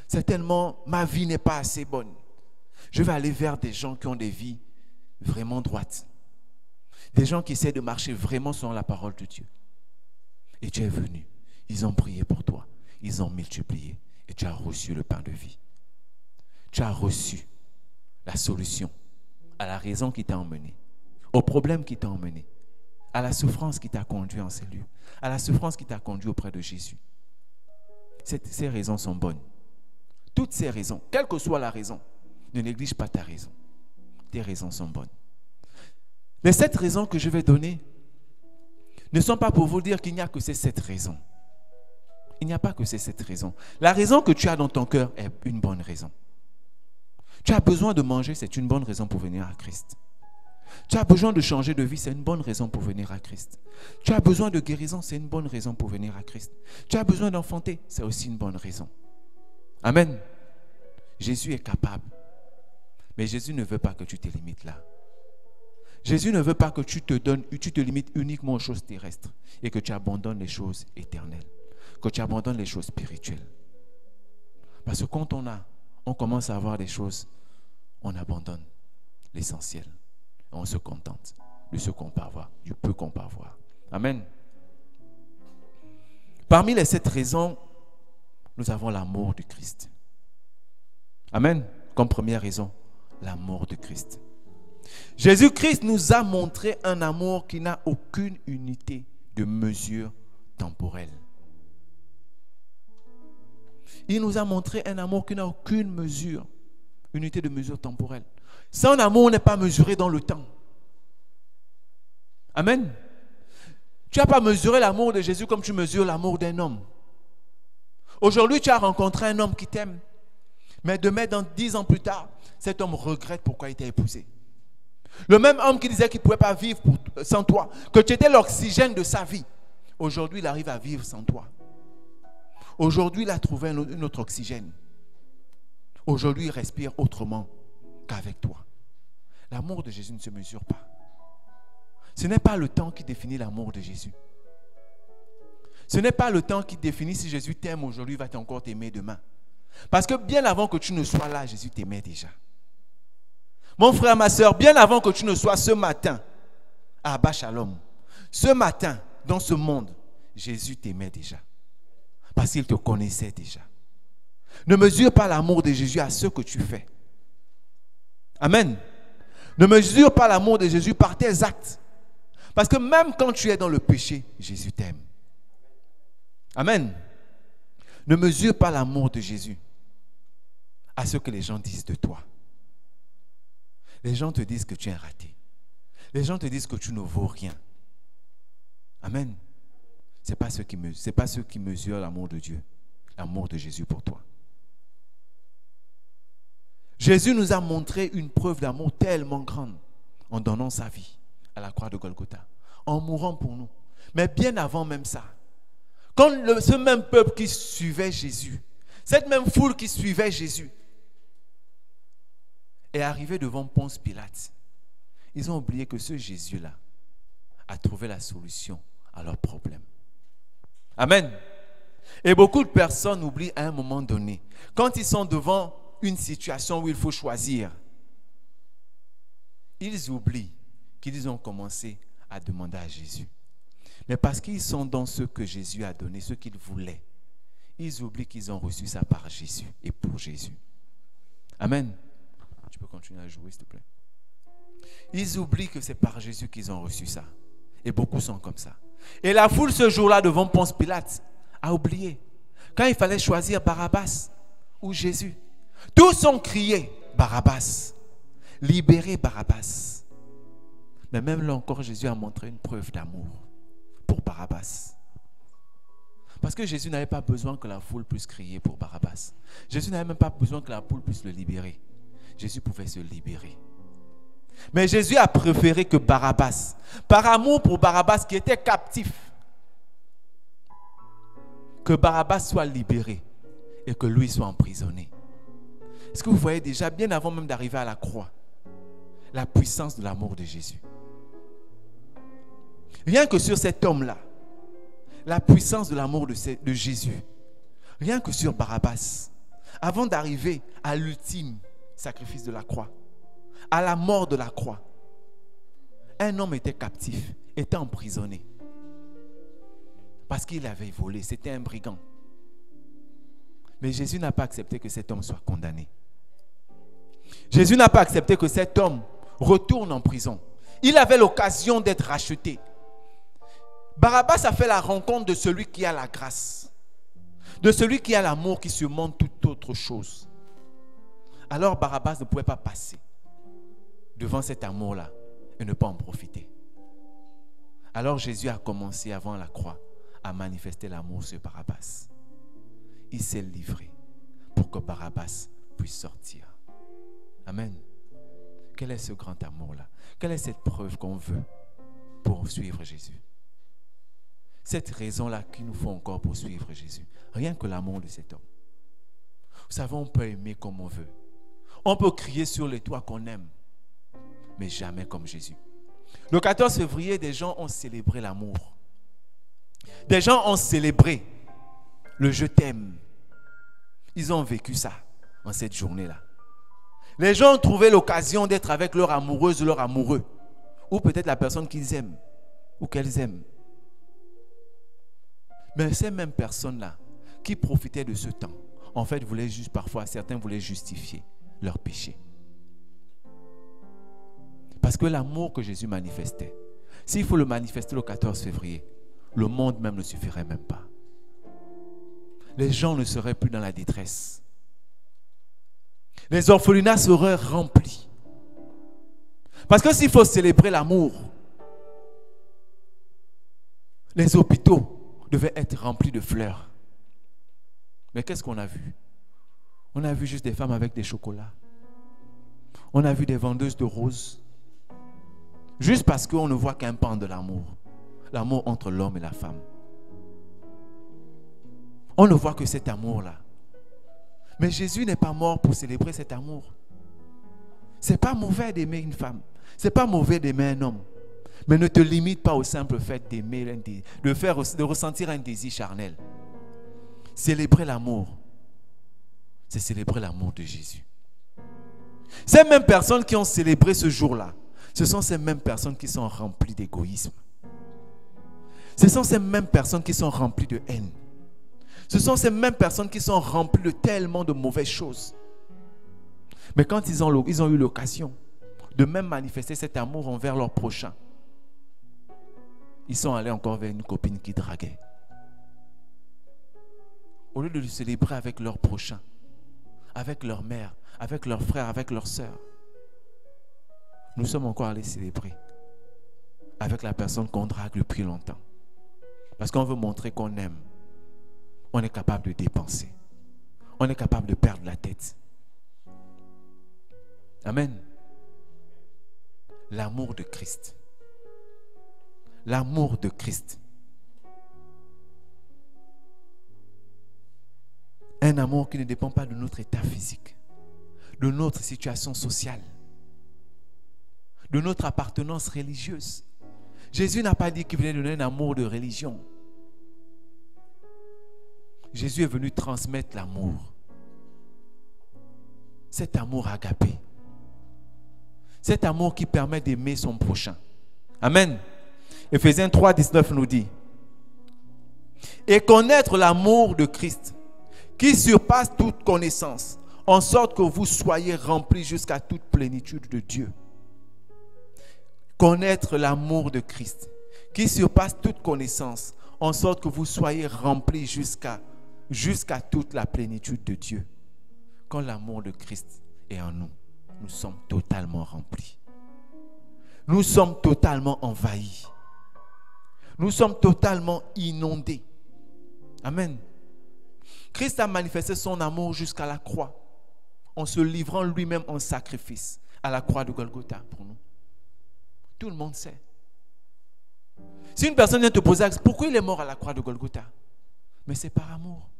S1: Certainement, ma vie n'est pas assez bonne. Je vais aller vers des gens qui ont des vies vraiment droites. Des gens qui essaient de marcher vraiment selon la parole de Dieu. Et tu es venu. Ils ont prié pour toi. Ils ont multiplié. Et tu as reçu le pain de vie. Tu as reçu la solution à la raison qui t'a emmené, au problème qui t'a emmené, à la souffrance qui t'a conduit en ces lieux, à la souffrance qui t'a conduit auprès de Jésus. Ces raisons sont bonnes. Toutes ces raisons, quelle que soit la raison, ne néglige pas ta raison. Tes raisons sont bonnes. Mais cette raison que je vais donner ne sont pas pour vous dire qu'il n'y a que ces 7 raisons. Il n'y a pas que ces 7 raisons. La raison que tu as dans ton cœur est une bonne raison. Tu as besoin de manger, c'est une bonne raison pour venir à Christ. Tu as besoin de changer de vie, c'est une bonne raison pour venir à Christ. Tu as besoin de guérison, c'est une bonne raison pour venir à Christ. Tu as besoin d'enfanter, c'est aussi une bonne raison. Amen. Jésus est capable. Mais Jésus ne veut pas que tu te limites là. Jésus ne veut pas que tu te limites uniquement aux choses terrestres et que tu abandonnes les choses éternelles, que tu abandonnes les choses spirituelles. Parce que quand on commence à avoir des choses, on abandonne l'essentiel. On se contente de ce qu'on peut avoir, du peu qu'on peut avoir. Amen. Parmi les 7 raisons, nous avons l'amour du Christ. Amen. Comme première raison, l'amour de Christ. Jésus-Christ nous a montré un amour qui n'a aucune unité de mesure temporelle. Il nous a montré un amour qui n'a aucune unité de mesure temporelle. Son amour n'est pas mesuré dans le temps. Amen. Tu n'as pas mesuré l'amour de Jésus comme tu mesures l'amour d'un homme. Aujourd'hui, tu as rencontré un homme qui t'aime. Mais demain, dans 10 ans plus tard, cet homme regrette pourquoi il t'a épousé. Le même homme qui disait qu'il ne pouvait pas vivre sans toi, que tu étais l'oxygène de sa vie. Aujourd'hui, il arrive à vivre sans toi. Aujourd'hui, il a trouvé un autre oxygène. Aujourd'hui, il respire autrement qu'avec toi. L'amour de Jésus ne se mesure pas. Ce n'est pas le temps qui définit l'amour de Jésus. Ce n'est pas le temps qui définit si Jésus t'aime aujourd'hui, il va encore t'aimer demain. Parce que bien avant que tu ne sois là, Jésus t'aimait déjà. Mon frère, ma soeur, bien avant que tu ne sois ce matin à Abba Shalom, ce matin, dans ce monde, Jésus t'aimait déjà. Parce qu'il te connaissait déjà. Ne mesure pas l'amour de Jésus à ce que tu fais. Amen. Ne mesure pas l'amour de Jésus par tes actes. Parce que même quand tu es dans le péché, Jésus t'aime. Amen. Ne mesure pas l'amour de Jésus à ce que les gens disent de toi. Les gens te disent que tu es raté. Les gens te disent que tu ne vaux rien. Amen. Ce n'est pas ceux qui mesurent l'amour de Dieu, l'amour de Jésus pour toi. Jésus nous a montré une preuve d'amour tellement grande en donnant sa vie à la croix de Golgotha, en mourant pour nous. Mais bien avant même ça, quand ce même peuple qui suivait Jésus, cette même foule qui suivait Jésus, est arrivé devant Ponce Pilate, ils ont oublié que ce Jésus-là a trouvé la solution à leurs problèmes. Amen. Et beaucoup de personnes oublient à un moment donné, quand ils sont devant une situation où il faut choisir, ils oublient qu'ils ont commencé à demander à Jésus. Mais parce qu'ils sont dans ce que Jésus a donné, ce qu'ils voulaient, ils oublient qu'ils ont reçu ça par Jésus et pour Jésus. Amen. Tu peux continuer à jouer, s'il te plaît. Ils oublient que c'est par Jésus qu'ils ont reçu ça. Et beaucoup sont comme ça. Et la foule ce jour-là devant Ponce Pilate a oublié. Quand il fallait choisir Barabbas ou Jésus, tous ont crié Barabbas. Libérez Barabbas. Mais même là encore, Jésus a montré une preuve d'amour pour Barabbas. Parce que Jésus n'avait pas besoin que la foule puisse crier pour Barabbas. Jésus n'avait même pas besoin que la foule puisse le libérer. Jésus pouvait se libérer. Mais Jésus a préféré que Barabbas, par amour pour Barabbas qui était captif, que Barabbas soit libéré et que lui soit emprisonné. Est-ce que vous voyez déjà, bien avant même d'arriver à la croix, la puissance de l'amour de Jésus? Rien que sur cet homme-là, la puissance de l'amour de Jésus, rien que sur Barabbas, avant d'arriver à l'ultime sacrifice de la croix, à la mort de la croix, un homme était captif, était emprisonné. Parce qu'il avait volé, c'était un brigand. Mais Jésus n'a pas accepté que cet homme soit condamné. Jésus n'a pas accepté que cet homme retourne en prison. Il avait l'occasion d'être racheté. Barabbas a fait la rencontre de celui qui a la grâce, de celui qui a l'amour qui surmonte toute autre chose. Alors Barabbas ne pouvait pas passer devant cet amour-là et ne pas en profiter. Alors Jésus a commencé avant la croix à manifester l'amour sur Barabbas. Il s'est livré pour que Barabbas puisse sortir. Amen. Quel est ce grand amour-là? Quelle est cette preuve qu'on veut pour suivre Jésus? Cette raison-là qu'il nous faut encore pour suivre Jésus. Rien que l'amour de cet homme. Vous savez, on peut aimer comme on veut. On peut crier sur les toits qu'on aime, mais jamais comme Jésus. Le 14 février, des gens ont célébré l'amour. Des gens ont célébré le je t'aime. Ils ont vécu ça en cette journée-là. Les gens ont trouvé l'occasion d'être avec leur amoureuse, leur amoureux, ou peut-être la personne qu'ils aiment ou qu'elles aiment. Mais ces mêmes personnes-là qui profitaient de ce temps, en fait, voulaient juste parfois, certains voulaient justifier leur péché. Parce que l'amour que Jésus manifestait, s'il faut le manifester le 14 février, le monde même ne suffirait même pas. Les gens ne seraient plus dans la détresse. Les orphelinats seraient remplis. Parce que s'il faut célébrer l'amour, les hôpitaux devaient être remplis de fleurs. Mais qu'est-ce qu'on a vu? On a vu juste des femmes avec des chocolats. On a vu des vendeuses de roses. Juste parce qu'on ne voit qu'un pan de l'amour. L'amour entre l'homme et la femme. On ne voit que cet amour-là. Mais Jésus n'est pas mort pour célébrer cet amour. Ce n'est pas mauvais d'aimer une femme. Ce n'est pas mauvais d'aimer un homme. Mais ne te limite pas au simple fait d'aimer, de ressentir un désir charnel. Célébrer l'amour, c'est célébrer l'amour de Jésus. Ces mêmes personnes qui ont célébré ce jour-là, ce sont ces mêmes personnes qui sont remplies d'égoïsme. Ce sont ces mêmes personnes qui sont remplies de haine. Ce sont ces mêmes personnes qui sont remplies de tellement de mauvaises choses. Mais quand ils ont eu l'occasion de même manifester cet amour envers leur prochain, ils sont allés encore vers une copine qui draguait. Au lieu de le célébrer avec leur prochain, avec leur mère, avec leurs frères, avec leurs sœurs, nous sommes encore allés célébrer avec la personne qu'on drague depuis longtemps. Parce qu'on veut montrer qu'on aime. On est capable de dépenser. On est capable de perdre la tête. Amen. L'amour de Christ. L'amour de Christ. Un amour qui ne dépend pas de notre état physique, de notre situation sociale, de notre appartenance religieuse. Jésus n'a pas dit qu'il venait donner un amour de religion. Jésus est venu transmettre l'amour. Cet amour agapé. Cet amour qui permet d'aimer son prochain. Amen. Éphésiens 3, 19 nous dit: et connaître l'amour de Christ, qui surpasse toute connaissance, en sorte que vous soyez remplis jusqu'à toute plénitude de Dieu. Connaître l'amour de Christ, qui surpasse toute connaissance, en sorte que vous soyez remplis jusqu'à toute la plénitude de Dieu. Quand l'amour de Christ est en nous, nous sommes totalement remplis. Nous sommes totalement envahis. Nous sommes totalement inondés. Amen. Christ a manifesté son amour jusqu'à la croix, en se livrant lui-même en sacrifice à la croix de Golgotha pour nous. Tout le monde sait. Si une personne vient te poser la question, pourquoi il est mort à la croix de Golgotha? mais c'est par amour.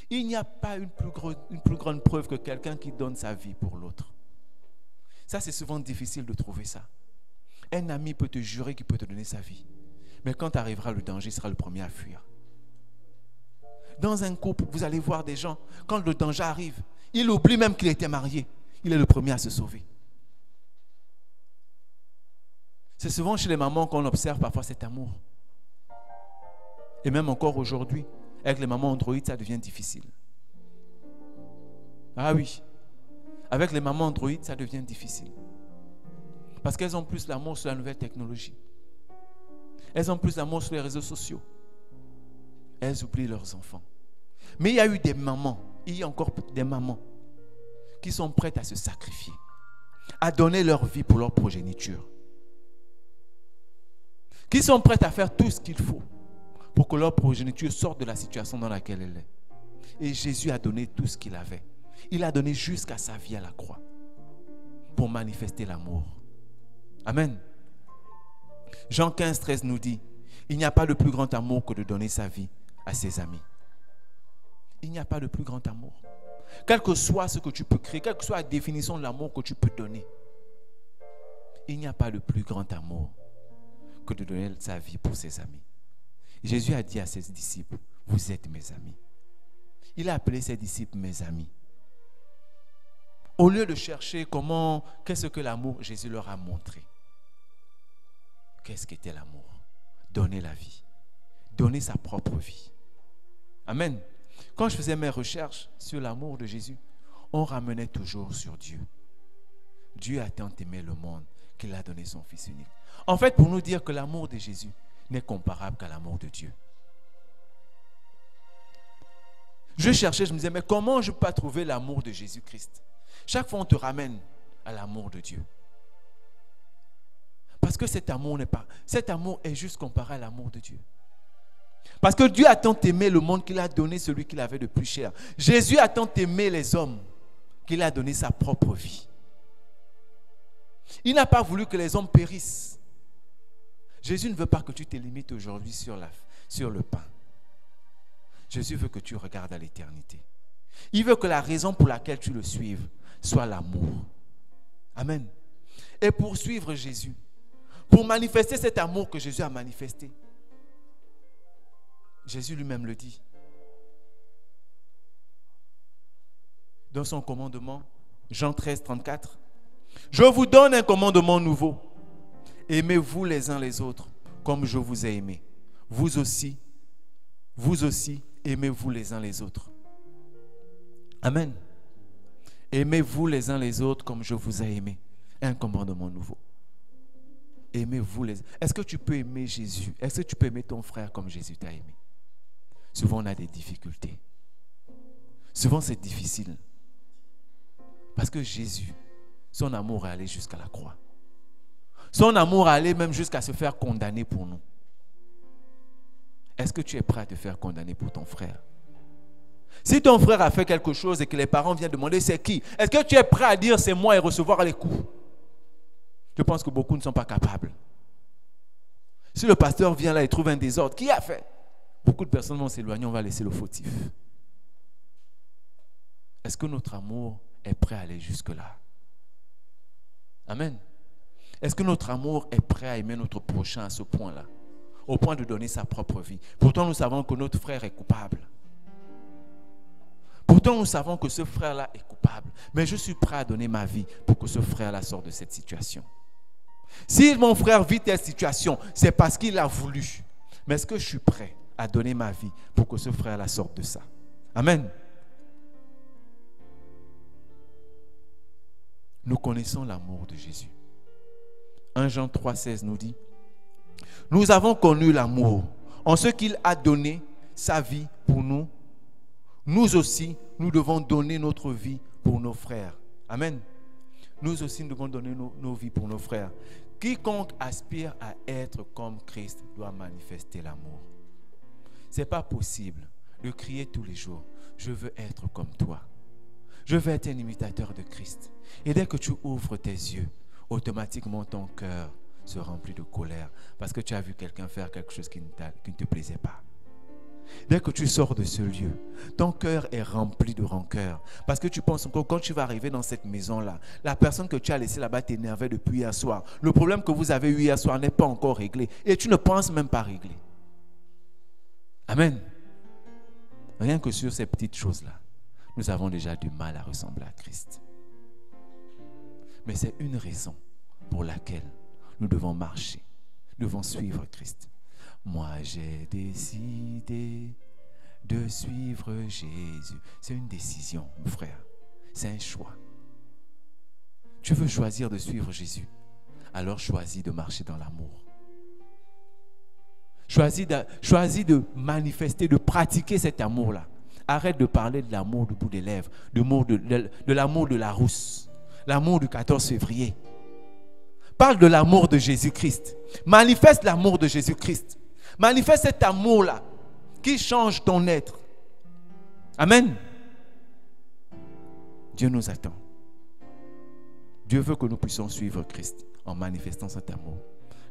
S1: Il n'y a pas une plus grande preuve que quelqu'un qui donne sa vie pour l'autre. Ça, c'est souvent difficile de trouver ça. Un ami peut te jurer qu'il peut te donner sa vie. Mais quand arrivera le danger, il sera le premier à fuir. Dans un couple, vous allez voir des gens, quand le danger arrive, il oublie même qu'il était marié. Il est le premier à se sauver. C'est souvent chez les mamans qu'on observe parfois cet amour. Et même encore aujourd'hui, avec les mamans Android, ça devient difficile. Ah oui, avec les mamans Android, ça devient difficile. Parce qu'elles ont plus l'amour sur la nouvelle technologie. Elles ont plus l'amour sur les réseaux sociaux. Elles oublient leurs enfants. Mais il y a eu des mamans, il y a encore des mamans qui sont prêtes à se sacrifier, à donner leur vie pour leur progéniture, qui sont prêtes à faire tout ce qu'il faut pour que leur progéniture sorte de la situation dans laquelle elle est. Et Jésus a donné tout ce qu'il avait. Il a donné jusqu'à sa vie à la croix pour manifester l'amour. Amen. Jean 15, 13 nous dit, il n'y a pas de plus grand amour que de donner sa vie à ses amis. Il n'y a pas de plus grand amour. Quel que soit ce que tu peux créer, quelle que soit la définition de l'amour que tu peux donner, il n'y a pas de plus grand amour que de donner sa vie pour ses amis. Jésus a dit à ses disciples, vous êtes mes amis. Il a appelé ses disciples mes amis. Au lieu de chercher qu'est-ce que l'amour, Jésus leur a montré. Qu'est-ce qu'était l'amour? Donner la vie. Donner sa propre vie. Amen. Quand je faisais mes recherches sur l'amour de Jésus, on ramenait toujours sur Dieu. Dieu a tant aimé le monde qu'il a donné son Fils unique. En fait, pour nous dire que l'amour de Jésus n'est comparable qu'à l'amour de Dieu. Je cherchais, je me disais, mais comment je peux pas trouver l'amour de Jésus-Christ? Chaque fois, on te ramène à l'amour de Dieu. Parce que cet amour est juste comparé à l'amour de Dieu. Parce que Dieu a tant aimé le monde qu'il a donné celui qu'il avait de plus cher. Jésus a tant aimé les hommes qu'il a donné sa propre vie. Il n'a pas voulu que les hommes périssent. Jésus ne veut pas que tu te limites aujourd'hui sur le pain. Jésus veut que tu regardes à l'éternité. Il veut que la raison pour laquelle tu le suives soit l'amour. Amen. Et pour suivre Jésus, pour manifester cet amour que Jésus a manifesté, Jésus lui-même le dit. Dans son commandement, Jean 13, 34, « Je vous donne un commandement nouveau. Aimez-vous les uns les autres comme je vous ai aimé. Vous aussi, aimez-vous les uns les autres. » Amen. Aimez-vous les uns les autres comme je vous ai aimé. Un commandement nouveau. Aimez-vous les... Est-ce que tu peux aimer Jésus? Est-ce que tu peux aimer ton frère comme Jésus t'a aimé? Souvent, on a des difficultés. Souvent, c'est difficile. Parce que Jésus, son amour est allé jusqu'à la croix. Son amour est allé même jusqu'à se faire condamner pour nous. Est-ce que tu es prêt à te faire condamner pour ton frère? Si ton frère a fait quelque chose et que les parents viennent demander c'est qui, est-ce que tu es prêt à dire c'est moi et recevoir les coups? Je pense que beaucoup ne sont pas capables. Si le pasteur vient là et trouve un désordre, qui a fait? Beaucoup de personnes vont s'éloigner, on va laisser le fautif. Est-ce que notre amour est prêt à aller jusque-là? Amen. Est-ce que notre amour est prêt à aimer notre prochain à ce point-là? Au point de donner sa propre vie. Pourtant, nous savons que notre frère est coupable. Pourtant, nous savons que ce frère-là est coupable. Mais je suis prêt à donner ma vie pour que ce frère-là sorte de cette situation. Si mon frère vit telle situation, c'est parce qu'il a voulu. Mais est-ce que je suis prêt à donner ma vie pour que ce frère-là sorte de ça? Amen. Nous connaissons l'amour de Jésus. 1 Jean 3, 16 nous dit, « Nous avons connu l'amour en ce qu'il a donné sa vie pour nous. Nous aussi, nous devons donner notre vie pour nos frères. » Amen. Nous aussi, nous devons donner nos vies pour nos frères. Quiconque aspire à être comme Christ doit manifester l'amour. Ce n'est pas possible de crier tous les jours, « Je veux être comme toi. Je veux être un imitateur de Christ. » Et dès que tu ouvres tes yeux, automatiquement ton cœur se remplit de colère parce que tu as vu quelqu'un faire quelque chose qui ne te plaisait pas. Dès que tu sors de ce lieu, ton cœur est rempli de rancœur. Parce que tu penses encore, quand tu vas arriver dans cette maison-là, la personne que tu as laissée là-bas t'énervait depuis hier soir. Le problème que vous avez eu hier soir n'est pas encore réglé. Et tu ne penses même pas régler. Amen. Rien que sur ces petites choses-là, nous avons déjà du mal à ressembler à Christ. Mais c'est une raison pour laquelle nous devons marcher, nous devons suivre Christ. Moi, j'ai décidé de suivre Jésus. C'est une décision, mon frère. C'est un choix. Tu veux choisir de suivre Jésus? Alors choisis de marcher dans l'amour. Choisis de manifester, de pratiquer cet amour-là. Arrête de parler de l'amour du bout des lèvres, de l'amour de la rousse, l'amour du 14 février. Parle de l'amour de Jésus-Christ. Manifeste l'amour de Jésus-Christ. Manifeste cet amour-là qui change ton être. Amen. Dieu nous attend. Dieu veut que nous puissions suivre Christ en manifestant cet amour.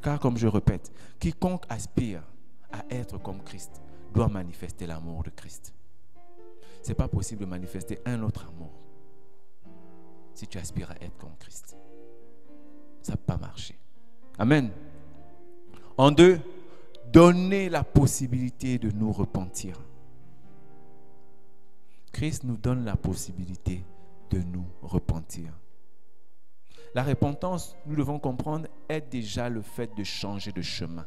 S1: Car comme je répète, quiconque aspire à être comme Christ doit manifester l'amour de Christ. Ce n'est pas possible de manifester un autre amour si tu aspires à être comme Christ. Ça ne peut pas marcher. Amen. En deux, donner la possibilité de nous repentir. Christ nous donne la possibilité de nous repentir. La repentance, nous devons comprendre, est déjà le fait de changer de chemin.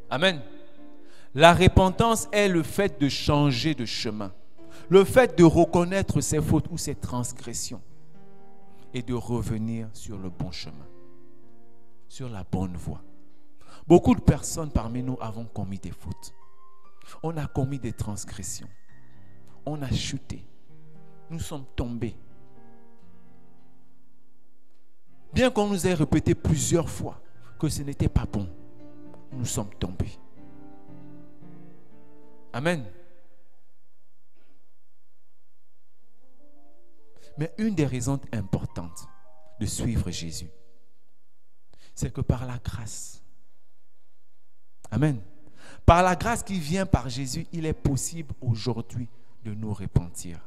S1: Amen. La repentance est le fait de changer de chemin. Le fait de reconnaître ses fautes ou ses transgressions et de revenir sur le bon chemin, sur la bonne voie. Beaucoup de personnes parmi nous avons commis des fautes. On a commis des transgressions. On a chuté. Nous sommes tombés. Bien qu'on nous ait répété plusieurs fois que ce n'était pas bon, nous sommes tombés. Amen. Mais une des raisons importantes de suivre Jésus, c'est que par la grâce, amen, par la grâce qui vient par Jésus, il est possible aujourd'hui de nous repentir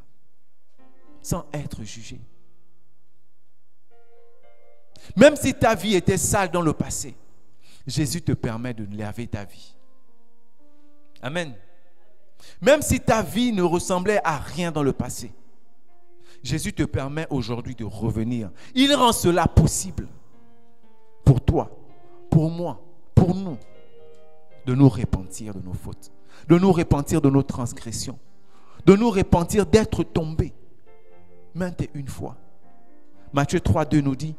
S1: sans être jugé. Même si ta vie était sale dans le passé, Jésus te permet de laver ta vie. Amen. Même si ta vie ne ressemblait à rien dans le passé, Jésus te permet aujourd'hui de revenir. Il rend cela possible pour toi, pour moi, pour nous, de nous repentir de nos fautes, de nous repentir de nos transgressions, de nous repentir d'être tombés maintes et une fois. Matthieu 3:2 nous dit,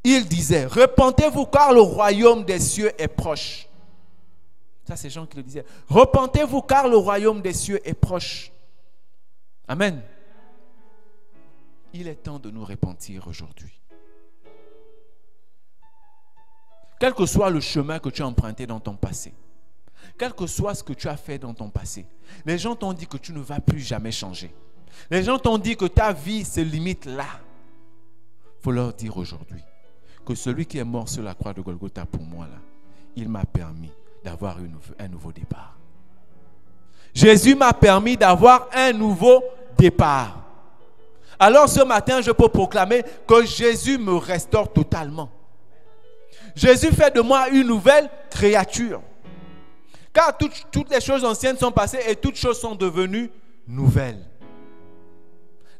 S1: il disait, repentez-vous car le royaume des cieux est proche. Ça, c'est Jean qui le disait. Repentez-vous car le royaume des cieux est proche. Amen. Il est temps de nous repentir aujourd'hui. Quel que soit le chemin que tu as emprunté dans ton passé, quel que soit ce que tu as fait dans ton passé, les gens t'ont dit que tu ne vas plus jamais changer. Les gens t'ont dit que ta vie se limite là. Il faut leur dire aujourd'hui que celui qui est mort sur la croix de Golgotha pour moi, là, il m'a permis d'avoir un nouveau départ. Jésus m'a permis d'avoir un nouveau départ. Alors ce matin, je peux proclamer que Jésus me restaure totalement. Jésus fait de moi une nouvelle créature. Car toutes les choses anciennes sont passées et toutes choses sont devenues nouvelles.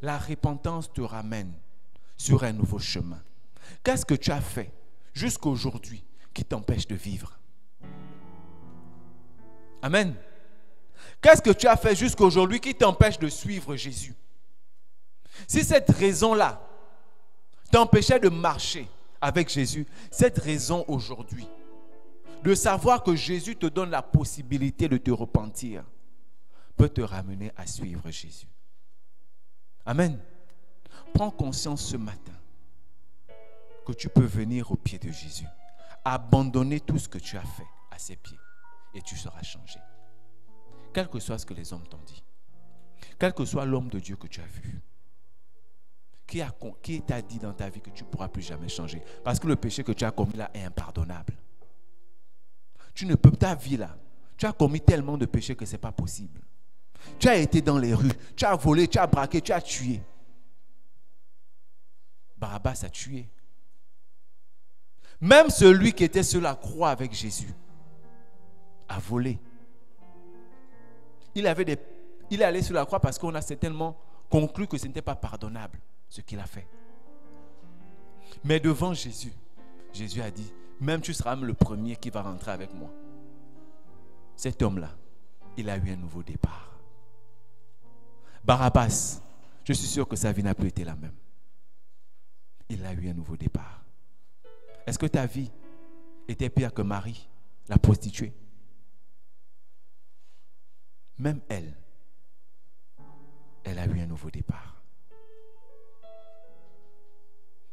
S1: La repentance te ramène sur un nouveau chemin. Qu'est-ce que tu as fait jusqu'à aujourd'hui qui t'empêche de vivre? Amen. Qu'est-ce que tu as fait jusqu'à aujourd'hui qui t'empêche de suivre Jésus? Si cette raison-là t'empêchait de marcher avec Jésus, cette raison aujourd'hui, de savoir que Jésus te donne la possibilité de te repentir, peut te ramener à suivre Jésus. Amen. Prends conscience ce matin que tu peux venir au pied de Jésus, abandonner tout ce que tu as fait à ses pieds et tu seras changé. Quel que soit ce que les hommes t'ont dit, quel que soit l'homme de Dieu que tu as vu, qui t'a dit dans ta vie que tu ne pourras plus jamais changer, parce que le péché que tu as commis là est impardonnable. Tu ne peux, ta vie là, Tu as commis tellement de péchés que ce n'est pas possible. Tu as été dans les rues, tu as volé, tu as braqué, tu as tué. Barabbas a tué. Même celui qui était sur la croix avec Jésus a volé. Il est allé sur la croix parce qu'on a certainement conclu que ce n'était pas pardonnable ce qu'il a fait. Mais devant Jésus, Jésus a dit, même tu seras le premier qui va rentrer avec moi. Cet homme-là, il a eu un nouveau départ. Barabbas, je suis sûr que sa vie n'a plus été la même. Il a eu un nouveau départ. Est-ce que ta vie était pire que Marie, la prostituée? Même elle a eu un nouveau départ.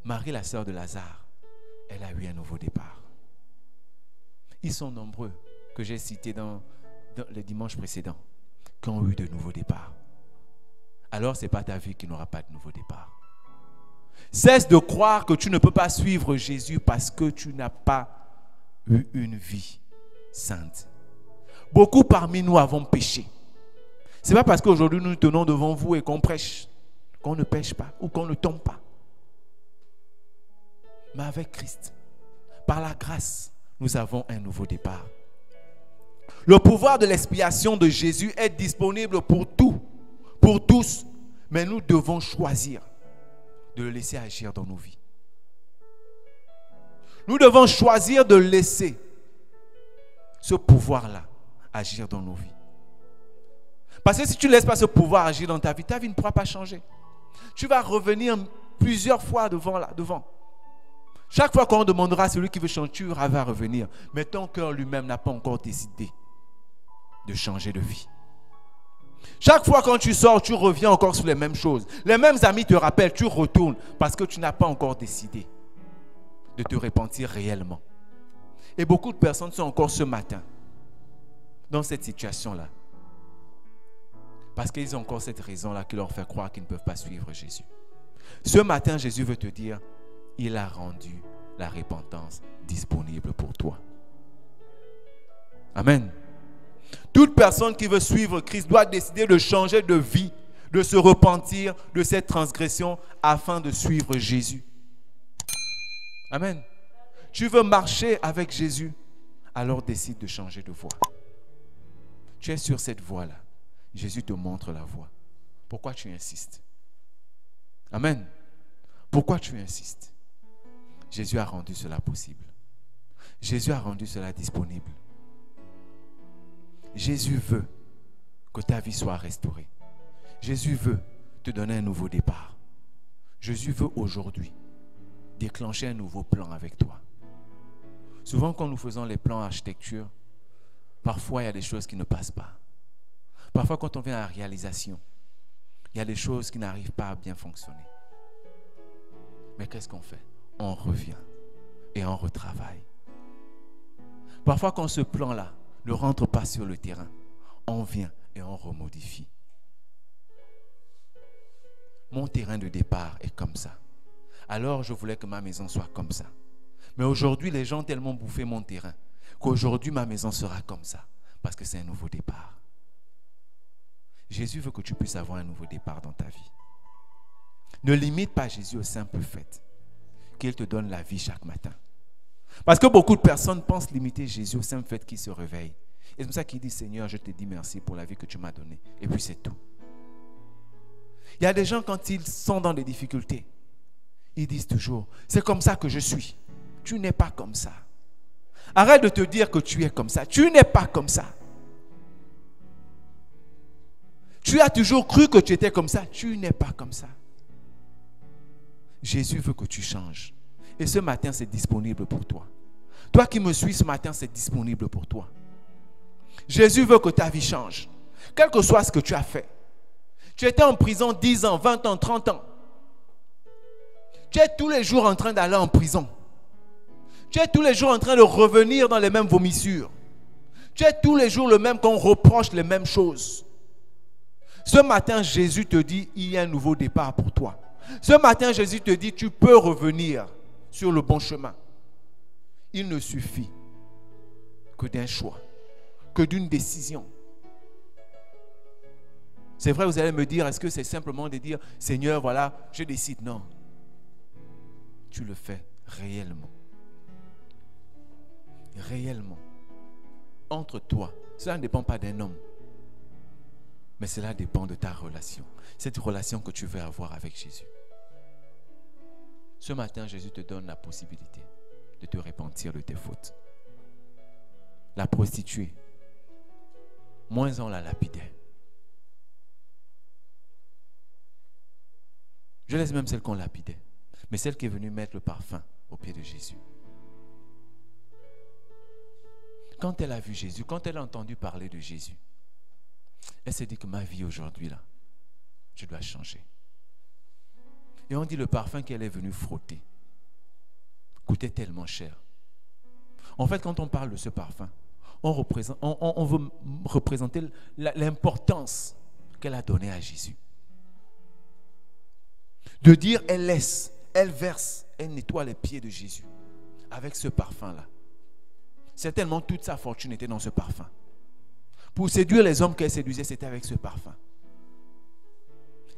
S1: Marie, la sœur de Lazare, elle a eu un nouveau départ. Ils sont nombreux que j'ai cités dans les dimanches précédents qui ont eu de nouveaux départs. Alors ce n'est pas ta vie qui n'aura pas de nouveau départ. Cesse de croire que tu ne peux pas suivre Jésus parce que tu n'as pas eu une vie sainte. Beaucoup parmi nous avons péché. Ce n'est pas parce qu'aujourd'hui nous nous tenons devant vous et qu'on prêche, qu'on ne pêche pas ou qu'on ne tombe pas. Mais avec Christ, par la grâce, nous avons un nouveau départ. Le pouvoir de l'expiation de Jésus est disponible pour tout, pour tous, mais nous devons choisir de le laisser agir dans nos vies. Nous devons choisir de laisser ce pouvoir-là agir dans nos vies. Parce que si tu ne laisses pas ce pouvoir agir dans ta vie ne pourra pas changer. Tu vas revenir plusieurs fois devant. Chaque fois qu'on demandera à celui qui veut changer, tu vas revenir. Mais ton cœur lui-même n'a pas encore décidé de changer de vie. Chaque fois quand tu sors, tu reviens encore sur les mêmes choses. Les mêmes amis te rappellent, tu retournes parce que tu n'as pas encore décidé de te repentir réellement. Et beaucoup de personnes sont encore ce matin dans cette situation-là. Parce qu'ils ont encore cette raison-là qui leur fait croire qu'ils ne peuvent pas suivre Jésus. Ce matin, Jésus veut te dire, il a rendu la repentance disponible pour toi. Amen. Toute personne qui veut suivre Christ doit décider de changer de vie, de se repentir de cette transgression afin de suivre Jésus. Amen. Tu veux marcher avec Jésus, alors décide de changer de voie. Tu es sur cette voie-là. Jésus te montre la voie. Pourquoi tu insistes? Amen. Pourquoi tu insistes? Jésus a rendu cela possible. Jésus a rendu cela disponible. Jésus veut que ta vie soit restaurée. Jésus veut te donner un nouveau départ. Jésus veut aujourd'hui déclencher un nouveau plan avec toi. Souvent quand nous faisons les plans architecture, parfois il y a des choses qui ne passent pas. Parfois quand on vient à la réalisation, il y a des choses qui n'arrivent pas à bien fonctionner. Mais qu'est-ce qu'on fait? On revient et on retravaille. Parfois quand ce plan-là ne rentre pas sur le terrain, on vient et on remodifie. Mon terrain de départ est comme ça. Alors je voulais que ma maison soit comme ça. Mais aujourd'hui, les gens ont tellement bouffé mon terrain qu'aujourd'hui ma maison sera comme ça. Parce que c'est un nouveau départ. Jésus veut que tu puisses avoir un nouveau départ dans ta vie. Ne limite pas Jésus au simple fait qu'il te donne la vie chaque matin. Parce que beaucoup de personnes pensent limiter Jésus au simple fait qu'il se réveille. Et c'est pour ça qu'il dit, Seigneur, je te dis merci pour la vie que tu m'as donnée. Et puis c'est tout. Il y a des gens, quand ils sont dans des difficultés, ils disent toujours, c'est comme ça que je suis. Tu n'es pas comme ça. Arrête de te dire que tu es comme ça. Tu n'es pas comme ça. Tu as toujours cru que tu étais comme ça. Tu n'es pas comme ça. Jésus veut que tu changes. Et ce matin, c'est disponible pour toi. Toi qui me suis ce matin, c'est disponible pour toi. Jésus veut que ta vie change. Quel que soit ce que tu as fait. Tu étais en prison 10 ans, 20 ans, 30 ans. Tu es tous les jours en train d'aller en prison. Tu es tous les jours en train de revenir dans les mêmes vomissures. Tu es tous les jours le même qu'on reproche les mêmes choses. Ce matin, Jésus te dit, il y a un nouveau départ pour toi. Ce matin, Jésus te dit, tu peux revenir sur le bon chemin. Il ne suffit que d'un choix, que d'une décision. C'est vrai, vous allez me dire, est-ce que c'est simplement de dire, Seigneur, voilà, je décide? Non. Tu le fais réellement. Réellement. Entre toi. Cela ne dépend pas d'un homme. Mais cela dépend de ta relation. Cette relation que tu veux avoir avec Jésus. Ce matin, Jésus te donne la possibilité de te repentir de tes fautes. La prostituée, moins on la lapidait. Je laisse même celle qu'on lapidait, mais celle qui est venue mettre le parfum au pied de Jésus. Quand elle a vu Jésus, quand elle a entendu parler de Jésus, elle s'est dit que ma vie aujourd'hui, là, je dois changer. Et on dit le parfum qu'elle est venue frotter coûtait tellement cher. En fait, quand on parle de ce parfum, on veut représenter l'importance qu'elle a donnée à Jésus. De dire, elle laisse, elle verse, elle nettoie les pieds de Jésus avec ce parfum-là. Certainement, toute sa fortune était dans ce parfum. Pour séduire les hommes qu'elle séduisait, c'était avec ce parfum.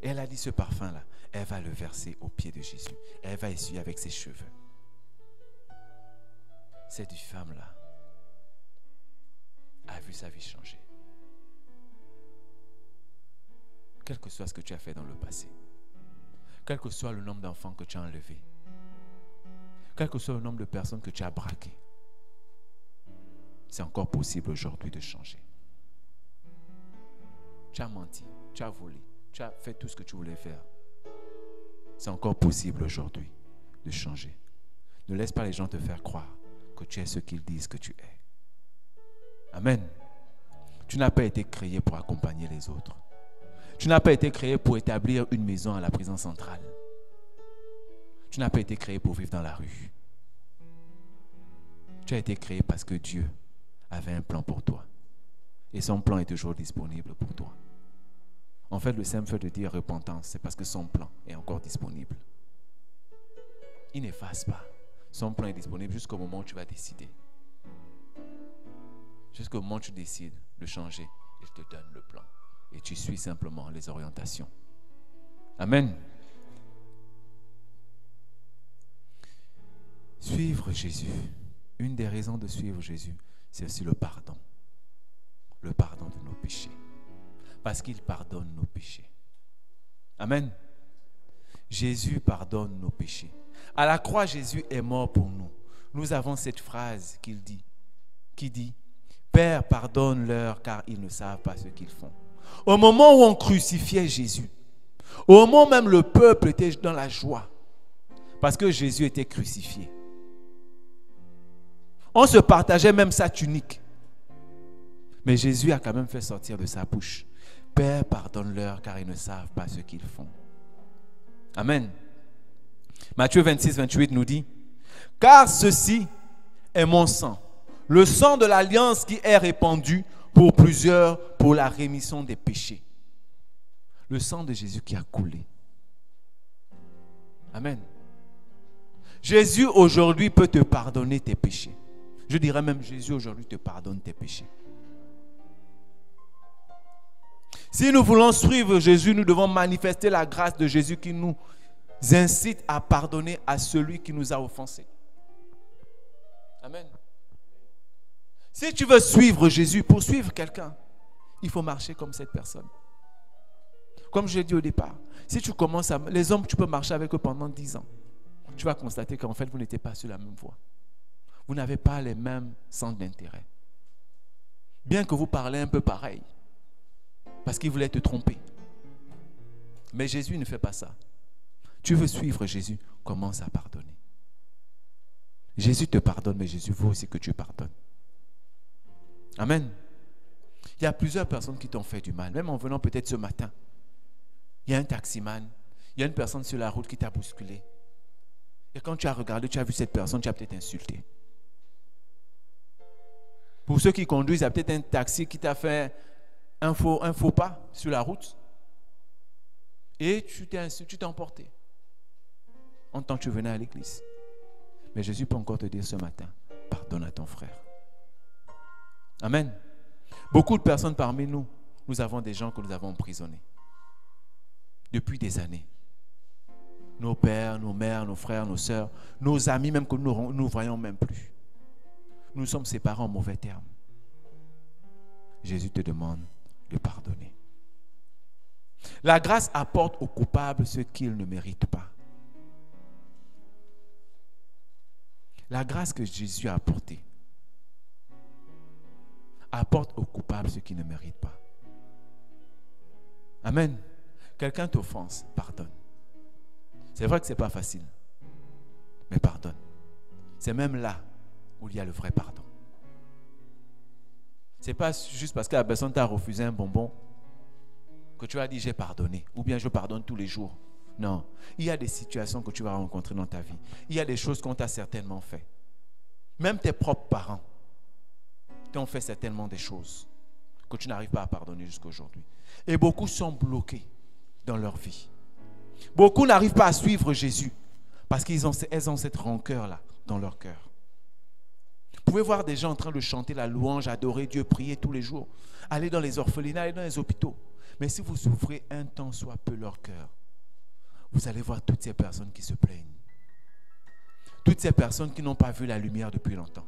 S1: Et elle a dit, ce parfum-là, elle va le verser aux pieds de Jésus. Elle va essuyer avec ses cheveux. Cette femme-là a vu sa vie changer. Quel que soit ce que tu as fait dans le passé, quel que soit le nombre d'enfants que tu as enlevés, quel que soit le nombre de personnes que tu as braquées, c'est encore possible aujourd'hui de changer. Tu as menti, tu as volé, tu as fait tout ce que tu voulais faire. C'est encore possible aujourd'hui de changer. Ne laisse pas les gens te faire croire que tu es ce qu'ils disent que tu es. Amen. Tu n'as pas été créé pour accompagner les autres. Tu n'as pas été créé pour établir une maison à la prison centrale. Tu n'as pas été créé pour vivre dans la rue. Tu as été créé parce que Dieu avait un plan pour toi. Et son plan est toujours disponible pour toi. En fait, le simple fait de dire repentance, c'est parce que son plan est encore disponible. Il n'efface pas. Son plan est disponible jusqu'au moment où tu vas décider. Jusqu'au moment où tu décides de changer, il te donne le plan. Et tu suis simplement les orientations. Amen. Suivre Jésus. Une des raisons de suivre Jésus, c'est aussi le pardon. Le pardon de nos péchés. Parce qu'il pardonne nos péchés. Amen. Jésus pardonne nos péchés. À la croix, Jésus est mort pour nous. Nous avons cette phrase qui dit « Père, pardonne-leur car ils ne savent pas ce qu'ils font. » Au moment où on crucifiait Jésus, au moment même le peuple était dans la joie, parce que Jésus était crucifié. On se partageait même sa tunique. Mais Jésus a quand même fait sortir de sa bouche « Père, pardonne-leur car ils ne savent pas ce qu'ils font. » Amen. Matthieu 26, 28 nous dit « Car ceci est mon sang, le sang de l'alliance qui est répandu pour plusieurs pour la rémission des péchés. » Le sang de Jésus qui a coulé. Amen. Jésus aujourd'hui peut te pardonner tes péchés. Je dirais même Jésus aujourd'hui te pardonne tes péchés. Si nous voulons suivre Jésus, nous devons manifester la grâce de Jésus qui nous incite à pardonner à celui qui nous a offensés. Amen. Si tu veux suivre Jésus, pour suivre quelqu'un, il faut marcher comme cette personne. Comme je l'ai dit au départ, si tu commences à... Les hommes, tu peux marcher avec eux pendant 10 ans. Tu vas constater qu'en fait, vous n'étiez pas sur la même voie. Vous n'avez pas les mêmes centres d'intérêt. Bien que vous parlez un peu pareil. Parce qu'il voulait te tromper. Mais Jésus ne fait pas ça. Tu veux suivre Jésus, commence à pardonner. Jésus te pardonne, mais Jésus veut aussi que tu pardonnes. Amen. Il y a plusieurs personnes qui t'ont fait du mal, même en venant peut-être ce matin. Il y a un taximan, il y a une personne sur la route qui t'a bousculé. Et quand tu as regardé, tu as vu cette personne, tu as peut-être insulté. Pour ceux qui conduisent, il y a peut-être un taxi qui t'a fait un faux pas sur la route. Et tu t'es emporté. En tant que tu venais à l'église. Mais Jésus peut encore te dire ce matin, pardonne à ton frère. Amen. Beaucoup de personnes parmi nous, nous avons des gens que nous avons emprisonnés depuis des années. Nos pères, nos mères, nos frères, nos sœurs, nos amis, même que nous ne voyons même plus. Nous sommes séparés en mauvais termes. Jésus te demande de pardonner. La grâce apporte aux coupables ce qu'ils ne méritent pas. La grâce que Jésus a apportée apporte aux coupables ce qu'ils ne méritent pas. Amen. Quelqu'un t'offense, pardonne. C'est vrai que ce n'est pas facile, mais pardonne. C'est même là où il y a le vrai pardon. Ce n'est pas juste parce que la personne t'a refusé un bonbon que tu as dit j'ai pardonné, ou bien je pardonne tous les jours. Non, il y a des situations que tu vas rencontrer dans ta vie. Il y a des choses qu'on t'a certainement fait. Même tes propres parents t'ont fait certainement des choses que tu n'arrives pas à pardonner jusqu'à aujourd'hui. Et beaucoup sont bloqués dans leur vie. Beaucoup n'arrivent pas à suivre Jésus parce qu'elles ont cette rancœur-là dans leur cœur. Vous pouvez voir des gens en train de chanter la louange, adorer Dieu, prier tous les jours, aller dans les orphelinats, aller dans les hôpitaux. Mais si vous ouvrez un temps soit peu leur cœur, vous allez voir toutes ces personnes qui se plaignent. Toutes ces personnes qui n'ont pas vu la lumière depuis longtemps.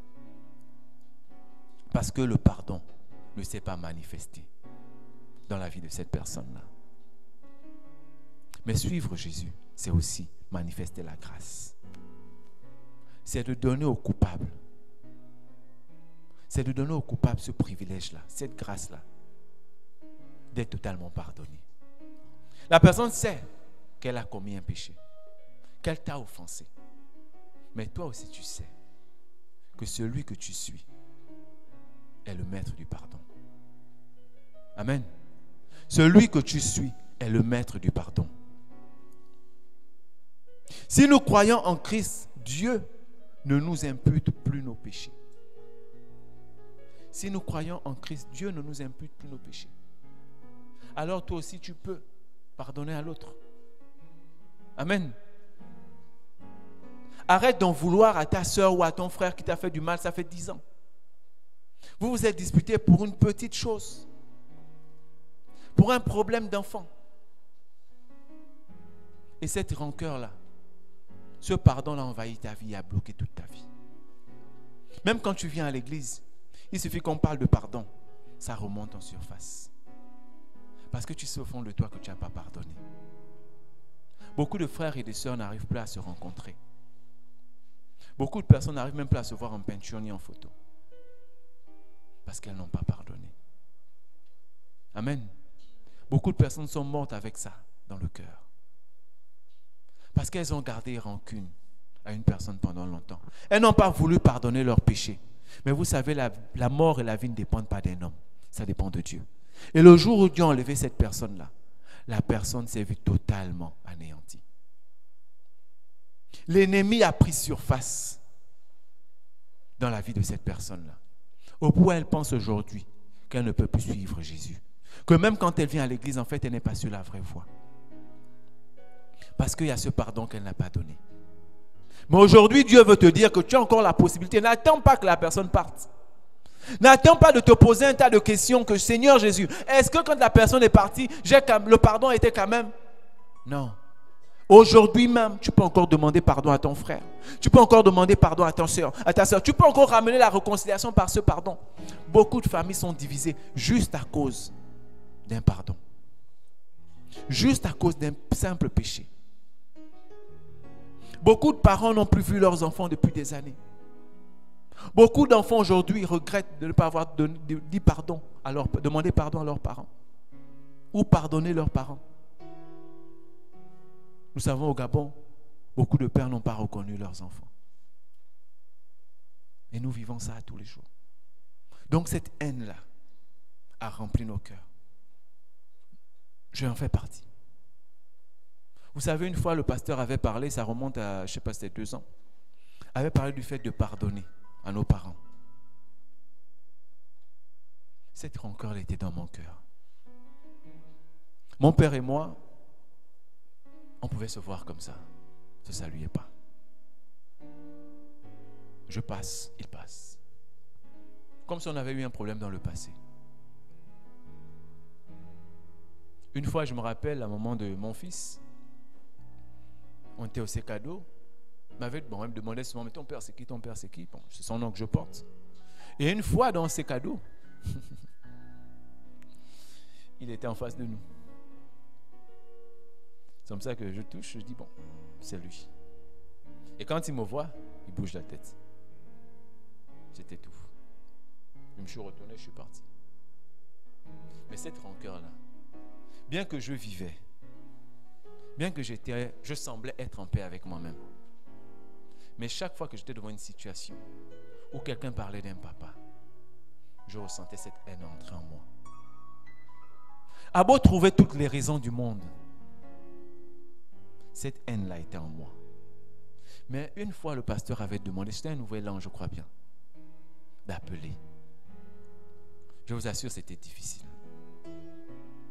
S1: Parce que le pardon ne s'est pas manifesté dans la vie de cette personne-là. Mais suivre Jésus, c'est aussi manifester la grâce. C'est de donner aux coupables. C'est de donner aux coupables ce privilège-là, cette grâce-là, d'être totalement pardonné. La personne sait qu'elle a commis un péché, qu'elle t'a offensé. Mais toi aussi tu sais que celui que tu suis est le maître du pardon. Amen. Celui que tu suis est le maître du pardon. Si nous croyons en Christ, Dieu ne nous impute plus nos péchés. Si nous croyons en Christ, Dieu ne nous impute plus nos péchés. Alors toi aussi tu peux pardonner à l'autre. Amen. Arrête d'en vouloir à ta soeur ou à ton frère qui t'a fait du mal, ça fait 10 ans. Vous vous êtes disputés pour une petite chose, pour un problème d'enfant. Et cette rancœur-là, ce pardon-là envahit ta vie et a bloqué toute ta vie. Même quand tu viens à l'église, il suffit qu'on parle de pardon, ça remonte en surface. Parce que tu sais au fond de toi que tu n'as pas pardonné. Beaucoup de frères et de sœurs n'arrivent plus à se rencontrer. Beaucoup de personnes n'arrivent même plus à se voir en peinture ni en photo. Parce qu'elles n'ont pas pardonné. Amen. Beaucoup de personnes sont mortes avec ça dans le cœur. Parce qu'elles ont gardé rancune à une personne pendant longtemps. Elles n'ont pas voulu pardonner leurs péchés. Mais vous savez, la mort et la vie ne dépendent pas d'un homme. Ça dépend de Dieu. Et le jour où Dieu a enlevé cette personne-là, la personne s'est vue totalement anéantie. L'ennemi a pris surface dans la vie de cette personne-là. Au point où elle pense aujourd'hui qu'elle ne peut plus suivre Jésus. Que même quand elle vient à l'église, en fait, elle n'est pas sur la vraie voie. Parce qu'il y a ce pardon qu'elle n'a pas donné. Mais aujourd'hui, Dieu veut te dire que tu as encore la possibilité. N'attends pas que la personne parte. N'attends pas de te poser un tas de questions que Seigneur Jésus, est-ce que quand la personne est partie, le pardon était quand même? Non. Aujourd'hui même, tu peux encore demander pardon à ton frère. Tu peux encore demander pardon à ta soeur. Tu peux encore ramener la réconciliation par ce pardon. Beaucoup de familles sont divisées juste à cause d'un pardon. Juste à cause d'un simple péché. Beaucoup de parents n'ont plus vu leurs enfants depuis des années. Beaucoup d'enfants aujourd'hui regrettent de ne pas avoir dit pardon demandé pardon à leurs parents. Ou pardonner leurs parents. Nous savons au Gabon, beaucoup de pères n'ont pas reconnu leurs enfants. Et nous vivons ça tous les jours. Donc cette haine-là a rempli nos cœurs. Je en fais partie. Vous savez, une fois le pasteur avait parlé, ça remonte à, je ne sais pas, c'était 2 ans, avait parlé du fait de pardonner à nos parents. Cette rancœur elle était dans mon cœur. Mon père et moi, on pouvait se voir comme ça, ne se saluer pas. Je passe, il passe. Comme si on avait eu un problème dans le passé. Une fois, je me rappelle, à un moment de mon fils, on était au Secado. Il me demandait souvent, mais ton père c'est qui? Ton père c'est qui? Bon, c'est son nom que je porte. Et une fois dans ces cadeaux, il était en face de nous. C'est comme ça que je touche, je dis bon, c'est lui. Et quand il me voit, il bouge la tête. C'était tout. Je me suis retourné, je suis parti. Mais cette rancœur-là, bien que je vivais, bien que je semblais être en paix avec moi-même, mais chaque fois que j'étais devant une situation où quelqu'un parlait d'un papa, je ressentais cette haine entrer en moi. À beau trouver toutes les raisons du monde, cette haine-là était en moi. Mais une fois, le pasteur avait demandé, c'était un nouvel an, je crois bien, d'appeler. Je vous assure, c'était difficile.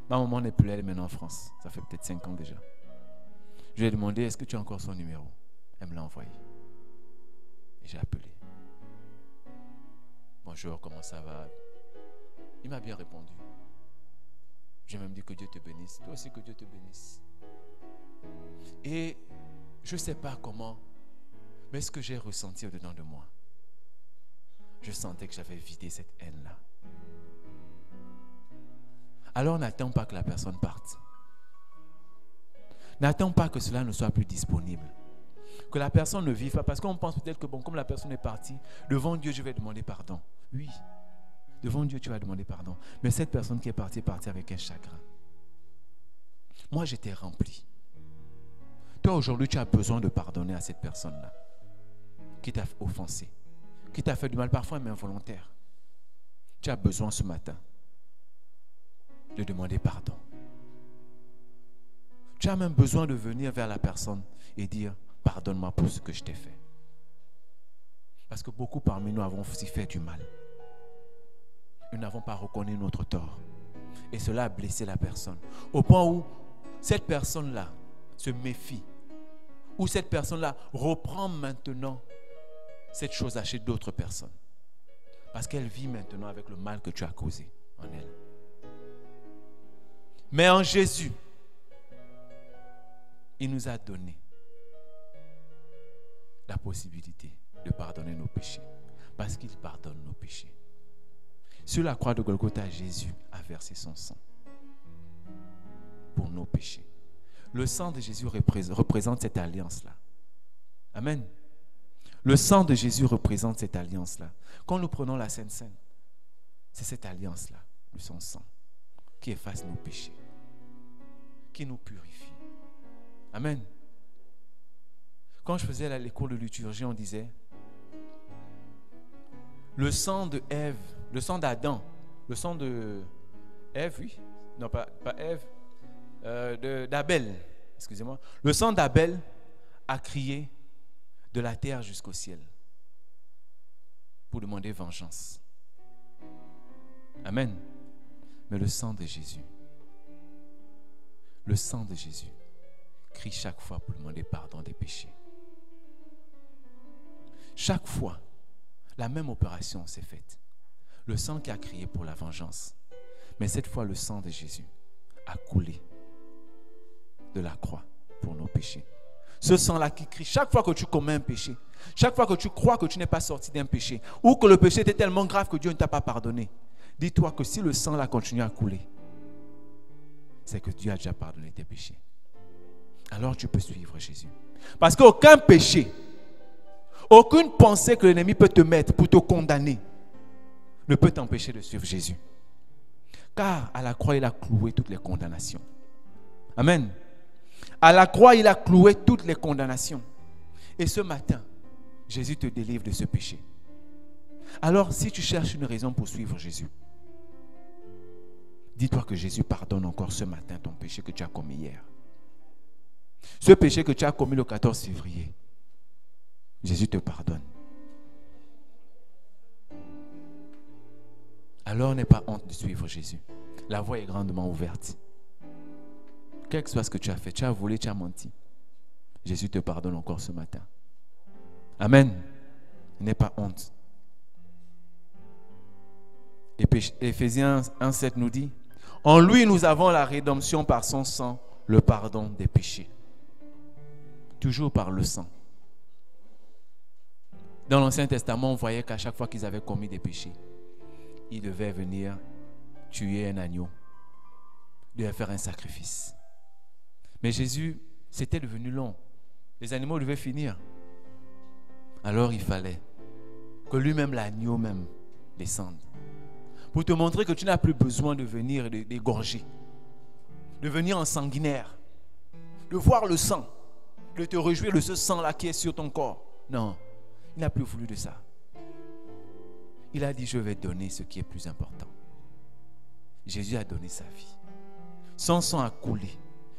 S1: Ma maman n'est plus là, elle est maintenant en France. Ça fait peut-être 5 ans déjà. Je lui ai demandé, est-ce que tu as encore son numéro? Elle me l'a envoyé. Et j'ai appelé. Bonjour, comment ça va? Il m'a bien répondu. J'ai même dit que Dieu te bénisse. Toi aussi, que Dieu te bénisse. Et je ne sais pas comment, mais ce que j'ai ressenti au-dedans de moi, je sentais que j'avais vidé cette haine-là. Alors n'attends pas que la personne parte. N'attends pas que cela ne soit plus disponible. Que la personne ne vive pas. Parce qu'on pense peut-être que bon, comme la personne est partie, devant Dieu, je vais demander pardon. Oui, devant Dieu, tu vas demander pardon. Mais cette personne qui est partie avec un chagrin. Moi, j'étais rempli. Toi, aujourd'hui, tu as besoin de pardonner à cette personne-là qui t'a offensé, qui t'a fait du mal, parfois même involontaire. Tu as besoin ce matin de demander pardon. Tu as même besoin de venir vers la personne et dire pardonne-moi pour ce que je t'ai fait. Parce que beaucoup parmi nous avons aussi fait du mal. Nous n'avons pas reconnu notre tort. Et cela a blessé la personne. Au point où cette personne-là se méfie. Où cette personne-là reprend maintenant cette chose-là chez d'autres personnes. Parce qu'elle vit maintenant avec le mal que tu as causé en elle. Mais en Jésus, il nous a donné la possibilité de pardonner nos péchés. Parce qu'il pardonne nos péchés. Sur la croix de Golgotha, Jésus a versé son sang pour nos péchés. Le sang de Jésus représente cette alliance-là. Amen. Le sang de Jésus représente cette alliance-là. Quand nous prenons la Sainte Seine, c'est cette alliance-là, de son sang, qui efface nos péchés, qui nous purifie. Amen. Quand je faisais les cours de liturgie, on disait le sang de Ève, le sang d'Adam, le sang de Ève, oui, non pas Ève, d'Abel, excusez-moi. Le sang d'Abel a crié de la terre jusqu'au ciel pour demander vengeance. Amen. Mais le sang de Jésus crie chaque fois pour demander pardon des péchés. Chaque fois, la même opération s'est faite. Le sang qui a crié pour la vengeance. Mais cette fois, le sang de Jésus a coulé de la croix pour nos péchés. Ce sang-là qui crie chaque fois que tu commets un péché, chaque fois que tu crois que tu n'es pas sorti d'un péché, ou que le péché était tellement grave que Dieu ne t'a pas pardonné, dis-toi que si le sang-là continue à couler, c'est que Dieu a déjà pardonné tes péchés. Alors tu peux suivre Jésus. Parce qu'aucun péché, aucune pensée que l'ennemi peut te mettre pour te condamner ne peut t'empêcher de suivre Jésus. Car à la croix, il a cloué toutes les condamnations. Amen. À la croix, il a cloué toutes les condamnations. Et ce matin, Jésus te délivre de ce péché. Alors, si tu cherches une raison pour suivre Jésus, dis-toi que Jésus pardonne encore ce matin ton péché que tu as commis hier. Ce péché que tu as commis le 14 février, Jésus te pardonne. Alors, n'aie pas honte de suivre Jésus. La voie est grandement ouverte. Quel que soit ce que tu as fait, tu as volé, tu as menti. Jésus te pardonne encore ce matin. Amen. N'aie pas honte. Éphésiens 1,7 nous dit, En lui, nous avons la rédemption par son sang, le pardon des péchés. Toujours par le sang. Dans l'Ancien Testament, on voyait qu'à chaque fois qu'ils avaient commis des péchés, ils devaient venir tuer un agneau, ils devaient faire un sacrifice. Mais Jésus, c'était devenu long. Les animaux devaient finir. Alors il fallait que lui-même, l'agneau même, descende. Pour te montrer que tu n'as plus besoin de venir d'égorger, de venir en sanguinaire, de voir le sang, de te réjouir de ce sang-là qui est sur ton corps. Non, il n'a plus voulu de ça. Il a dit, je vais donner ce qui est plus important. Jésus a donné sa vie. Son sang a coulé.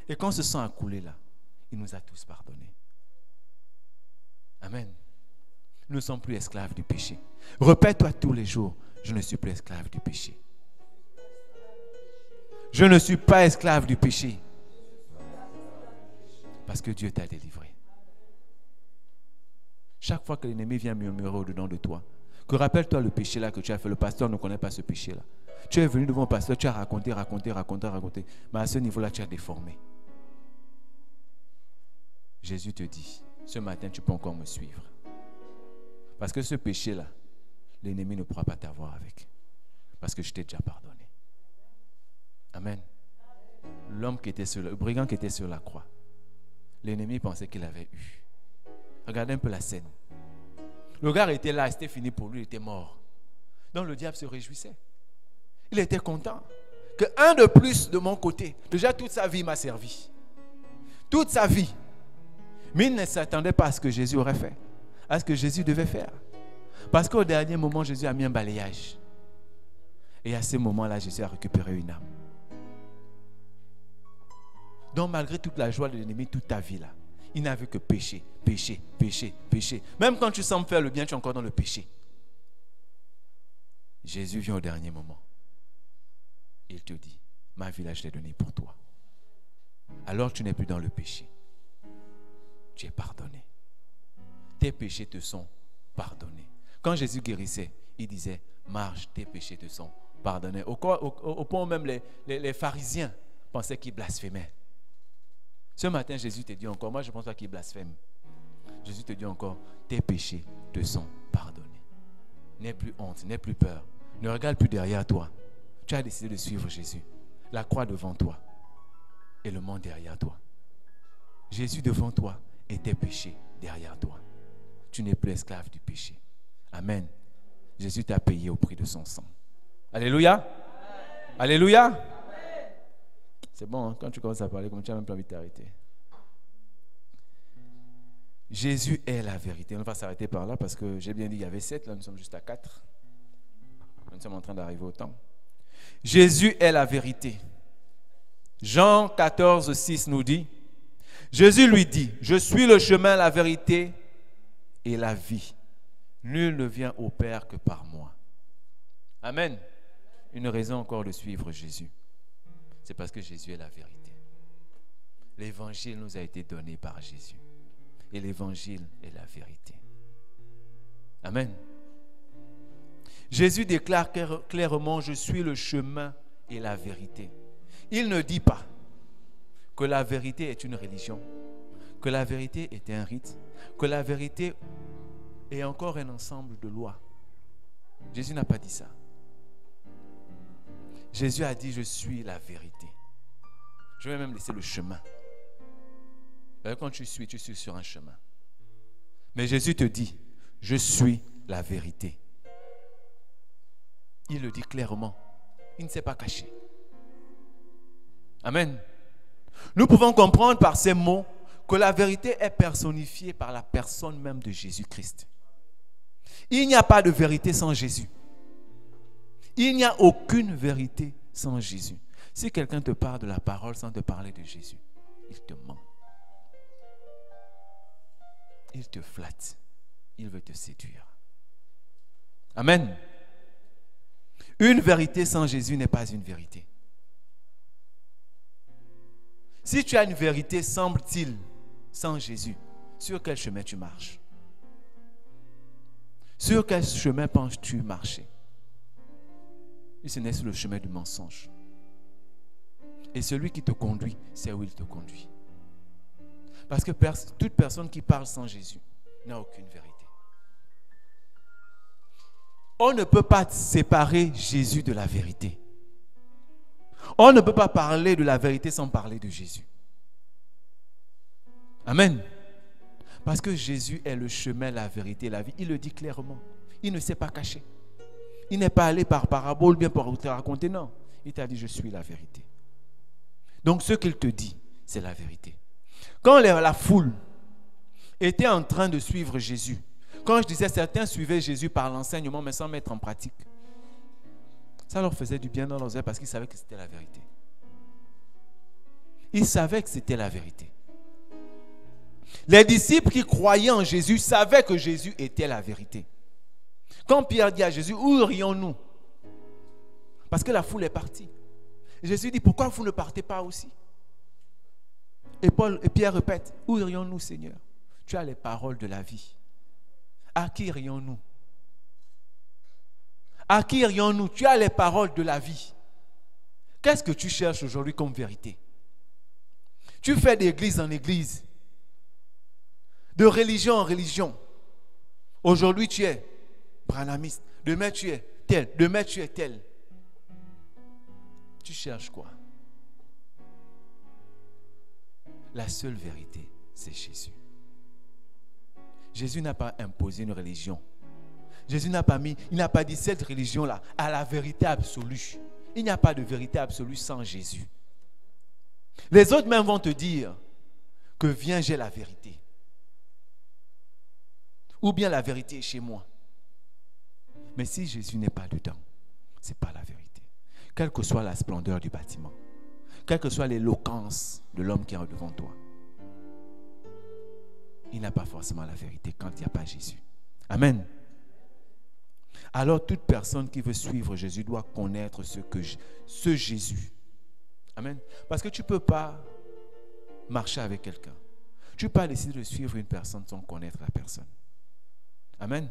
S1: Et quand ce sang a coulé là, il nous a tous pardonnés. Amen. Nous ne sommes plus esclaves du péché. Répète-toi tous les jours, je ne suis plus esclave du péché. Je ne suis pas esclave du péché. Parce que Dieu t'a délivré. Chaque fois que l'ennemi vient murmurer au-dedans de toi, que rappelle-toi le péché là que tu as fait. Le pasteur ne connaît pas ce péché là. Tu es venu devant le pasteur, tu as raconté. Mais à ce niveau-là, tu as déformé. Jésus te dit, ce matin, tu peux encore me suivre. Parce que ce péché-là, l'ennemi ne pourra pas t'avoir avec. Parce que je t'ai déjà pardonné. Amen. Le brigand qui était sur la croix, l'ennemi pensait qu'il avait eu. Regardez un peu la scène. Le gars était là, c'était fini pour lui, il était mort. Donc le diable se réjouissait. Il était content. Qu'un de plus de mon côté. Déjà toute sa vie m'a servi. Toute sa vie. Mais il ne s'attendait pas à ce que Jésus aurait fait. À ce que Jésus devait faire. Parce qu'au dernier moment, Jésus a mis un balayage. Et à ce moment-là, Jésus a récupéré une âme. Donc malgré toute la joie de l'ennemi, toute ta vie là, il n'a vu que péché, péché, péché, péché. Même quand tu sembles faire le bien, tu es encore dans le péché. Jésus vient au dernier moment. Il te dit, ma vie là, je l'ai donnée pour toi. Alors tu n'es plus dans le péché. Tu es pardonné. Tes péchés te sont pardonnés. Quand Jésus guérissait, il disait, marche, tes péchés te sont pardonnés. Au point où même les pharisiens pensaient qu'il blasphémait. Ce matin, Jésus te dit encore, moi je ne pense pas qu'il blasphème. Jésus te dit encore, tes péchés te sont pardonnés. N'aie plus honte, n'aie plus peur. Ne regarde plus derrière toi. Tu as décidé de suivre Jésus. La croix devant toi et le monde derrière toi. Jésus devant toi et tes péchés derrière toi. Tu n'es plus esclave du péché. Amen. Jésus t'a payé au prix de son sang. Alléluia. Amen. Alléluia. Amen. C'est bon, hein? Quand tu commences à parler, comme tu n'as même pas envie de t'arrêter. Jésus est la vérité. On va s'arrêter par là parce que j'ai bien dit qu'il y avait 7, là nous sommes juste à 4. Nous sommes en train d'arriver au temps. Jésus est la vérité. Jean 14, 6 nous dit, Jésus lui dit, je suis le chemin, la vérité et la vie. Nul ne vient au Père que par moi. Amen. Une raison encore de suivre Jésus. C'est parce que Jésus est la vérité. L'évangile nous a été donné par Jésus. Et l'évangile est la vérité. Amen. Jésus déclare clairement, je suis le chemin et la vérité. Il ne dit pas que la vérité est une religion, que la vérité est un rite, que la vérité est encore un ensemble de lois. Jésus n'a pas dit ça. Jésus a dit, je suis la vérité. Je vais même laisser le chemin. Quand tu suis sur un chemin. Mais Jésus te dit, je suis la vérité. Il le dit clairement. Il ne s'est pas caché. Amen. Nous pouvons comprendre par ces mots que la vérité est personnifiée par la personne même de Jésus-Christ. Il n'y a pas de vérité sans Jésus. Il n'y a aucune vérité sans Jésus. Si quelqu'un te parle de la parole sans te parler de Jésus, il te ment. Il te flatte. Il veut te séduire. Amen. Une vérité sans Jésus n'est pas une vérité. Si tu as une vérité, semble-t-il, sans Jésus, sur quel chemin tu marches? Sur quel chemin penses-tu marcher? Et ce n'est sur le chemin du mensonge. Et celui qui te conduit, c'est où il te conduit. Parce que toute personne qui parle sans Jésus n'a aucune vérité. On ne peut pas séparer Jésus de la vérité. On ne peut pas parler de la vérité sans parler de Jésus. Amen. Parce que Jésus est le chemin, la vérité, la vie. Il le dit clairement. Il ne s'est pas caché. Il n'est pas allé par parabole, bien pour te raconter. Non. Il t'a dit, je suis la vérité. Donc ce qu'il te dit, c'est la vérité. Quand la foule était en train de suivre Jésus, quand je disais certains suivaient Jésus par l'enseignement, mais sans mettre en pratique, ça leur faisait du bien dans leurs yeux parce qu'ils savaient que c'était la vérité. Ils savaient que c'était la vérité. Les disciples qui croyaient en Jésus savaient que Jésus était la vérité. Quand Pierre dit à Jésus, où irions-nous? Parce que la foule est partie. Et Jésus dit, pourquoi vous ne partez pas aussi? Et Pierre répète, où irions-nous, Seigneur? Tu as les paroles de la vie. À qui irions-nous? À qui irions-nous? Tu as les paroles de la vie. Qu'est-ce que tu cherches aujourd'hui comme vérité? Tu fais d'église en église, de religion en religion. Aujourd'hui tu es branhamiste, demain tu es tel, demain tu es tel. Tu cherches quoi? La seule vérité, c'est Jésus. Jésus n'a pas imposé une religion. Jésus n'a pas dit cette religion-là a la vérité absolue. Il n'y a pas de vérité absolue sans Jésus. Les autres même vont te dire que viens, j'ai la vérité. Ou bien la vérité est chez moi. Mais si Jésus n'est pas dedans, ce n'est pas la vérité. Quelle que soit la splendeur du bâtiment, quelle que soit l'éloquence de l'homme qui est devant toi, il n'a pas forcément la vérité quand il n'y a pas Jésus. Amen. Alors toute personne qui veut suivre Jésus doit connaître ce Jésus. Amen. Parce que tu ne peux pas marcher avec quelqu'un. Tu ne peux pas décider de suivre une personne sans connaître la personne. Amen.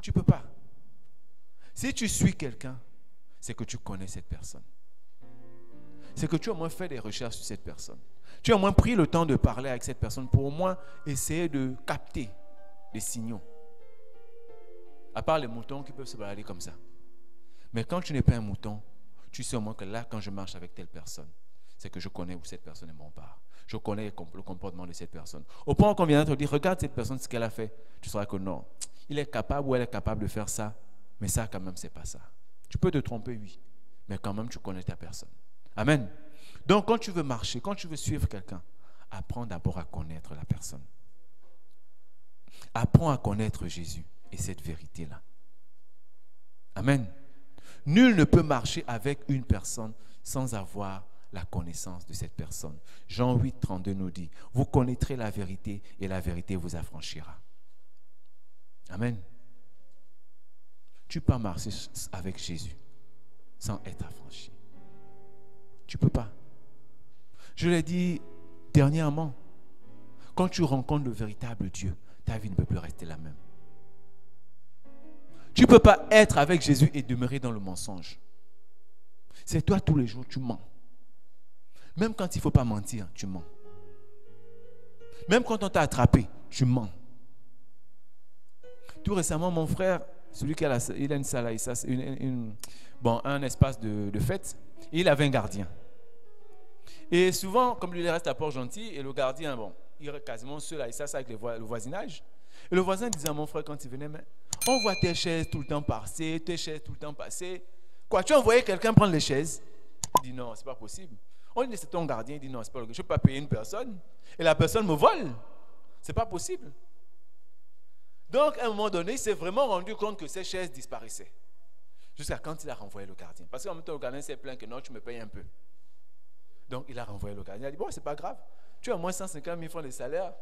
S1: Tu ne peux pas. Si tu suis quelqu'un, c'est que tu connais cette personne. C'est que tu as au moins fait des recherches sur cette personne. Tu as au moins pris le temps de parler avec cette personne pour au moins essayer de capter des signaux. À part les moutons qui peuvent se balader comme ça. Mais quand tu n'es pas un mouton, tu sais au moins que là, quand je marche avec telle personne, c'est que je connais où cette personne est mon part. Je connais le comportement de cette personne. Au point qu'on vient de te dire, regarde cette personne, ce qu'elle a fait. Tu sauras que non, il est capable ou elle est capable de faire ça, mais ça quand même, c'est pas ça. Tu peux te tromper, oui, mais quand même, tu connais ta personne. Amen. Donc, quand tu veux marcher, quand tu veux suivre quelqu'un, apprends d'abord à connaître la personne. Apprends à connaître Jésus et cette vérité-là. Amen. Nul ne peut marcher avec une personne sans avoir la connaissance de cette personne. Jean 8, 32 nous dit, vous connaîtrez la vérité et la vérité vous affranchira. Amen. Tu peux pas marcher avec Jésus sans être affranchi. Tu ne peux pas. Je l'ai dit dernièrement, quand tu rencontres le véritable Dieu, ta vie ne peut plus rester la même. Tu ne peux pas être avec Jésus et demeurer dans le mensonge. C'est toi tous les jours, tu mens. Même quand il ne faut pas mentir, tu mens. Même quand on t'a attrapé, tu mens. Tout récemment, mon frère, celui qui a il a une salle, un espace de fête, et il avait un gardien. Et souvent, comme il reste à Port-Gentil, et le gardien, il est quasiment seul, il s'assoit avec le voisinage. Et le voisin disait à mon frère quand il venait, mais on voit tes chaises tout le temps passer, tes chaises tout le temps passer. Quoi, tu as envoyé quelqu'un prendre les chaises? Il dit non, c'est pas possible. On dit c'est ton gardien, il dit non, c'est pas le gars. Je ne peux pas payer une personne et la personne me vole. C'est pas possible. Donc, à un moment donné, il s'est vraiment rendu compte que ces chaises disparaissaient. Jusqu'à quand il a renvoyé le gardien. Parce qu'en même temps, le gardien s'est plaint que non, tu me payes un peu. Donc, il a renvoyé le gardien. Il a dit, bon, c'est pas grave. Tu as au moins 150 000 francs de salaire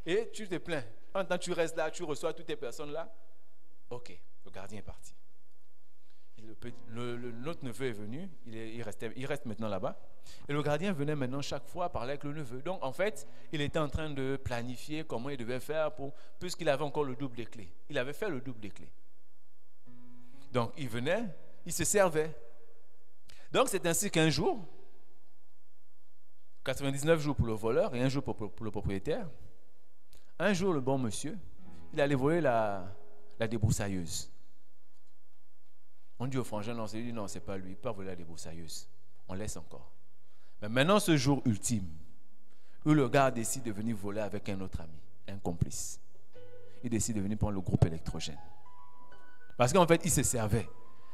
S1: et tu te plains. En même temps, tu restes là, tu reçois toutes tes personnes là. Ok, le gardien est parti. L'autre neveu est venu, il reste maintenant là-bas. Et le gardien venait maintenant chaque fois parler avec le neveu. Donc en fait, il était en train de planifier comment il devait faire puisqu'il avait encore le double des clés. Il avait fait le double des clés. Donc il venait, il se servait. Donc c'est ainsi qu'un jour, 99 jours pour le voleur et un jour pour le propriétaire. Un jour, le bon monsieur, il allait voler la débroussailleuse. On dit au frangin, non, c'est lui, non, c'est pas lui, il peut pas voler la débroussailleuse. On laisse encore. Mais maintenant, ce jour ultime, où le gars décide de venir voler avec un autre ami, un complice. Il décide de venir prendre le groupe électrogène. Parce qu'en fait, il se servait.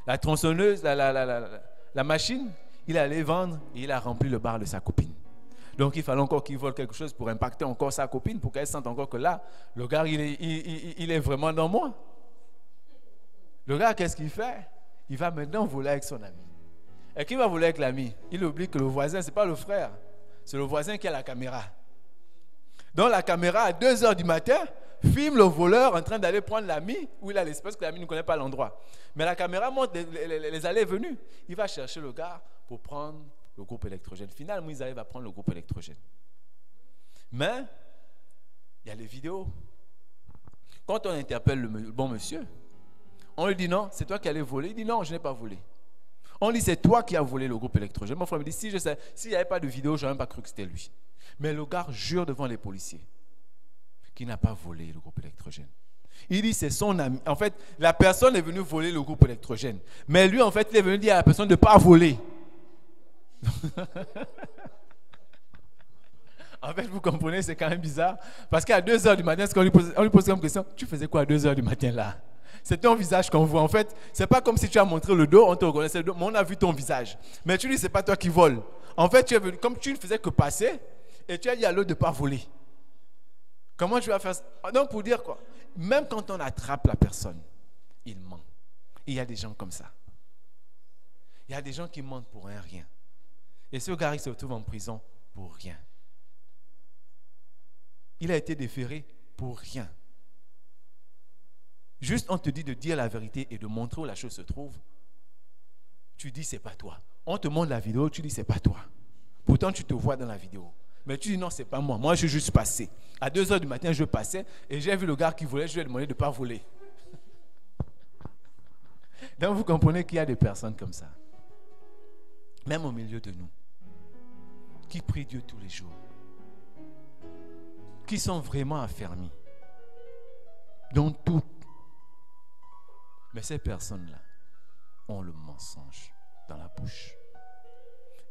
S1: La tronçonneuse, la machine, il allait vendre et il a rempli le bar de sa copine. Donc, il fallait encore qu'il vole quelque chose pour impacter encore sa copine, pour qu'elle sente encore que là, le gars, il est vraiment dans moi. Le gars, qu'est-ce qu'il fait? Il va maintenant voler avec son ami. Et qui va voler avec l'ami? Il oublie que le voisin, ce n'est pas le frère. C'est le voisin qui a la caméra. Donc, la caméra, à 2 h du matin, filme le voleur en train d'aller prendre l'ami, où il a l'espace, parce que l'ami ne connaît pas l'endroit. Mais la caméra montre les allées et venues. Il va chercher le gars pour prendre le groupe électrogène. Finalement, ils arrivent à prendre le groupe électrogène. Mais, il y a les vidéos. Quand on interpelle le bon monsieur, on lui dit non, c'est toi qui allais voler. Il dit non, je n'ai pas volé. On dit c'est toi qui as volé le groupe électrogène. Mon frère me dit si je sais, s'il n'y avait pas de vidéo, je n'aurais même pas cru que c'était lui. Mais le gars jure devant les policiers qu'il n'a pas volé le groupe électrogène. Il dit c'est son ami. En fait, la personne est venue voler le groupe électrogène. Mais lui, en fait, il est venu dire à la personne de ne pas voler. En fait, vous comprenez, c'est quand même bizarre. Parce qu'à 2 h du matin, on lui pose comme question, tu faisais quoi à 2 h du matin là? C'est ton visage qu'on voit. En fait, c'est pas comme si tu as montré le dos, on te reconnaissait le dos, mais on a vu ton visage. Mais tu dis, c'est pas toi qui voles. En fait, tu es venu, comme tu ne faisais que passer, et tu as dit à l'autre de ne pas voler. Comment tu vas faire ça? Donc, pour dire quoi? Même quand on attrape la personne, il ment. Il y a des gens comme ça. Il y a des gens qui mentent pour un rien. Et ce gars, il se retrouve en prison pour rien. Il a été déféré pour rien. Juste, on te dit de dire la vérité et de montrer où la chose se trouve. Tu dis, c'est pas toi. On te montre la vidéo, tu dis, c'est pas toi. Pourtant, tu te vois dans la vidéo. Mais tu dis, non, c'est pas moi. Moi, je suis juste passé. À 2 h du matin, je passais et j'ai vu le gars qui volait, je lui ai demandé de ne pas voler. Donc, vous comprenez qu'il y a des personnes comme ça. Même au milieu de nous. Qui prient Dieu tous les jours. Qui sont vraiment affermis. Dans tout. Mais ces personnes-là ont le mensonge dans la bouche.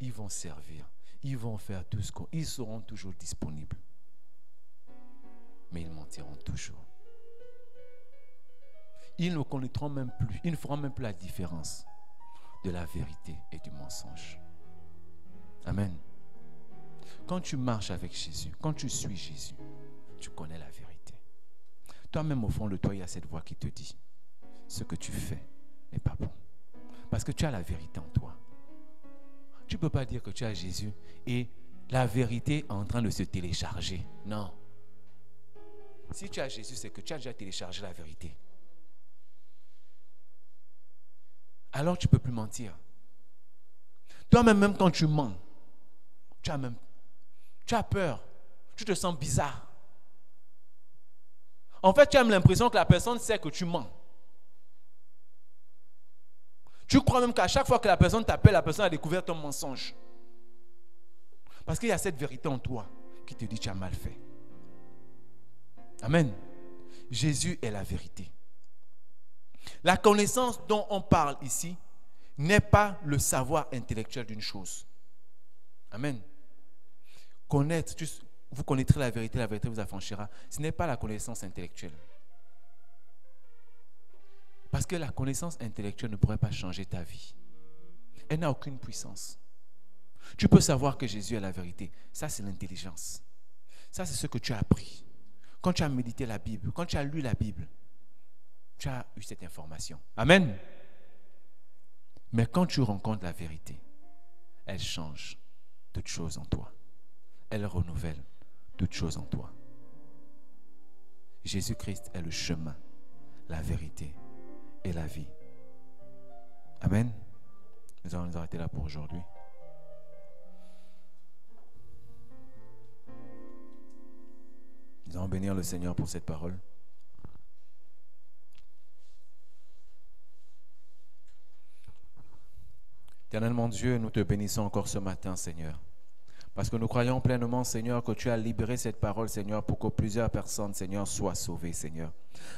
S1: Ils vont servir. Ils vont faire tout ce qu'ils seront toujours disponibles. Mais ils mentiront toujours. Ils ne connaîtront même plus, ils ne feront même plus la différence de la vérité et du mensonge. Amen. Quand tu marches avec Jésus, quand tu suis Jésus, tu connais la vérité. Toi-même au fond de toi, il y a cette voix qui te dit ce que tu fais n'est pas bon. Parce que tu as la vérité en toi. Tu ne peux pas dire que tu as Jésus et la vérité est en train de se télécharger. Non. Si tu as Jésus, c'est que tu as déjà téléchargé la vérité. Alors tu ne peux plus mentir. Toi-même, même quand tu mens, tu as peur. Tu te sens bizarre. En fait, tu as l'impression que la personne sait que tu mens. Tu crois même qu'à chaque fois que la personne t'appelle, la personne a découvert ton mensonge. Parce qu'il y a cette vérité en toi qui te dit que tu as mal fait. Amen. Jésus est la vérité. La connaissance dont on parle ici n'est pas le savoir intellectuel d'une chose. Amen. Connaître, vous connaîtrez la vérité vous affranchira. Ce n'est pas la connaissance intellectuelle. Parce que la connaissance intellectuelle ne pourrait pas changer ta vie. Elle n'a aucune puissance. Tu peux savoir que Jésus est la vérité. Ça, c'est l'intelligence. Ça, c'est ce que tu as appris. Quand tu as médité la Bible, quand tu as lu la Bible, tu as eu cette information. Amen. Mais quand tu rencontres la vérité, elle change toutes choses en toi. Elle renouvelle toutes choses en toi. Jésus-Christ est le chemin, la vérité et la vie. Amen. Nous allons nous arrêter là pour aujourd'hui. Nous allons bénir le Seigneur pour cette parole. Éternel mon Dieu, nous te bénissons encore ce matin, Seigneur. Parce que nous croyons pleinement, Seigneur, que tu as libéré cette parole, Seigneur, pour que plusieurs personnes, Seigneur, soient sauvées, Seigneur.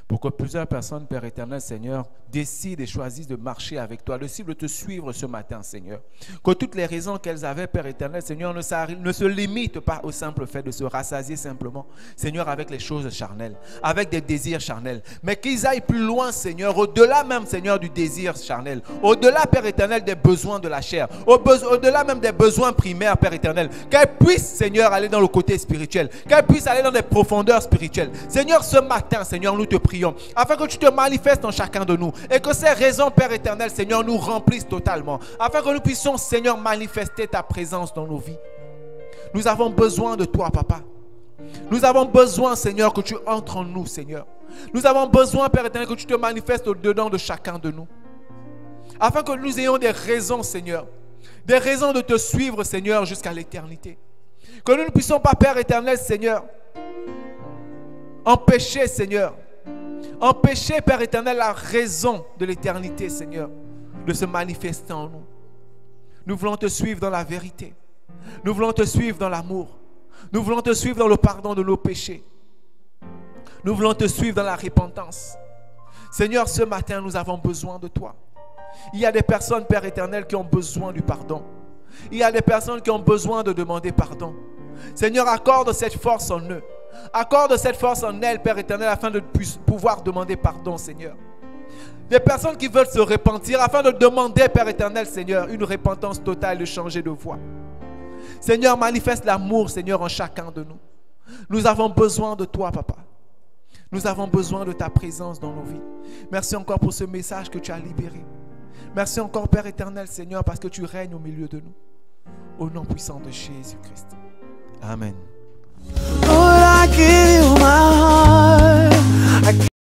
S1: Pour que plusieurs personnes, Père éternel, Seigneur, décident et choisissent de marcher avec toi, décident de te suivre ce matin, Seigneur. Que toutes les raisons qu'elles avaient, Père éternel, Seigneur, ne se limitent pas au simple fait de se rassasier simplement, Seigneur, avec les choses charnelles, avec des désirs charnels, mais qu'ils aillent plus loin, Seigneur, au-delà même, Seigneur, du désir charnel, au-delà, Père éternel, des besoins de la chair, au-delà même des besoins primaires, Père éternel, qu'elles puissent, Seigneur, aller dans le côté spirituel, qu'elles puissent aller dans des profondeurs spirituelles. Seigneur, ce matin, Seigneur, nous te prions, afin que tu te manifestes en chacun de nous, et que ces raisons, Père éternel, Seigneur, nous remplissent totalement, afin que nous puissions, Seigneur, manifester ta présence dans nos vies. Nous avons besoin de toi, Papa. Nous avons besoin, Seigneur, que tu entres en nous, Seigneur. Nous avons besoin, Père éternel, que tu te manifestes au-dedans de chacun de nous, afin que nous ayons des raisons, Seigneur, des raisons de te suivre, Seigneur, jusqu'à l'éternité. Que nous ne puissions pas, Père éternel, Seigneur, empêcher, Seigneur, empêcher, Père éternel, la raison de l'éternité, Seigneur, de se manifester en nous. Nous voulons te suivre dans la vérité. Nous voulons te suivre dans l'amour. Nous voulons te suivre dans le pardon de nos péchés. Nous voulons te suivre dans la repentance. Seigneur, ce matin, nous avons besoin de toi. Il y a des personnes, Père éternel, qui ont besoin du pardon. Il y a des personnes qui ont besoin de demander pardon. Seigneur, accorde cette force en eux. Accorde cette force en elles, Père éternel, afin de pouvoir demander pardon, Seigneur. Des personnes qui veulent se repentir, afin de demander, Père éternel, Seigneur, une repentance totale, de changer de voie. Seigneur, manifeste l'amour, Seigneur, en chacun de nous. Nous avons besoin de toi, Papa. Nous avons besoin de ta présence dans nos vies. Merci encore pour ce message que tu as libéré. Merci encore, Père éternel, Seigneur, parce que tu règnes au milieu de nous. Au nom puissant de Jésus-Christ. Amen.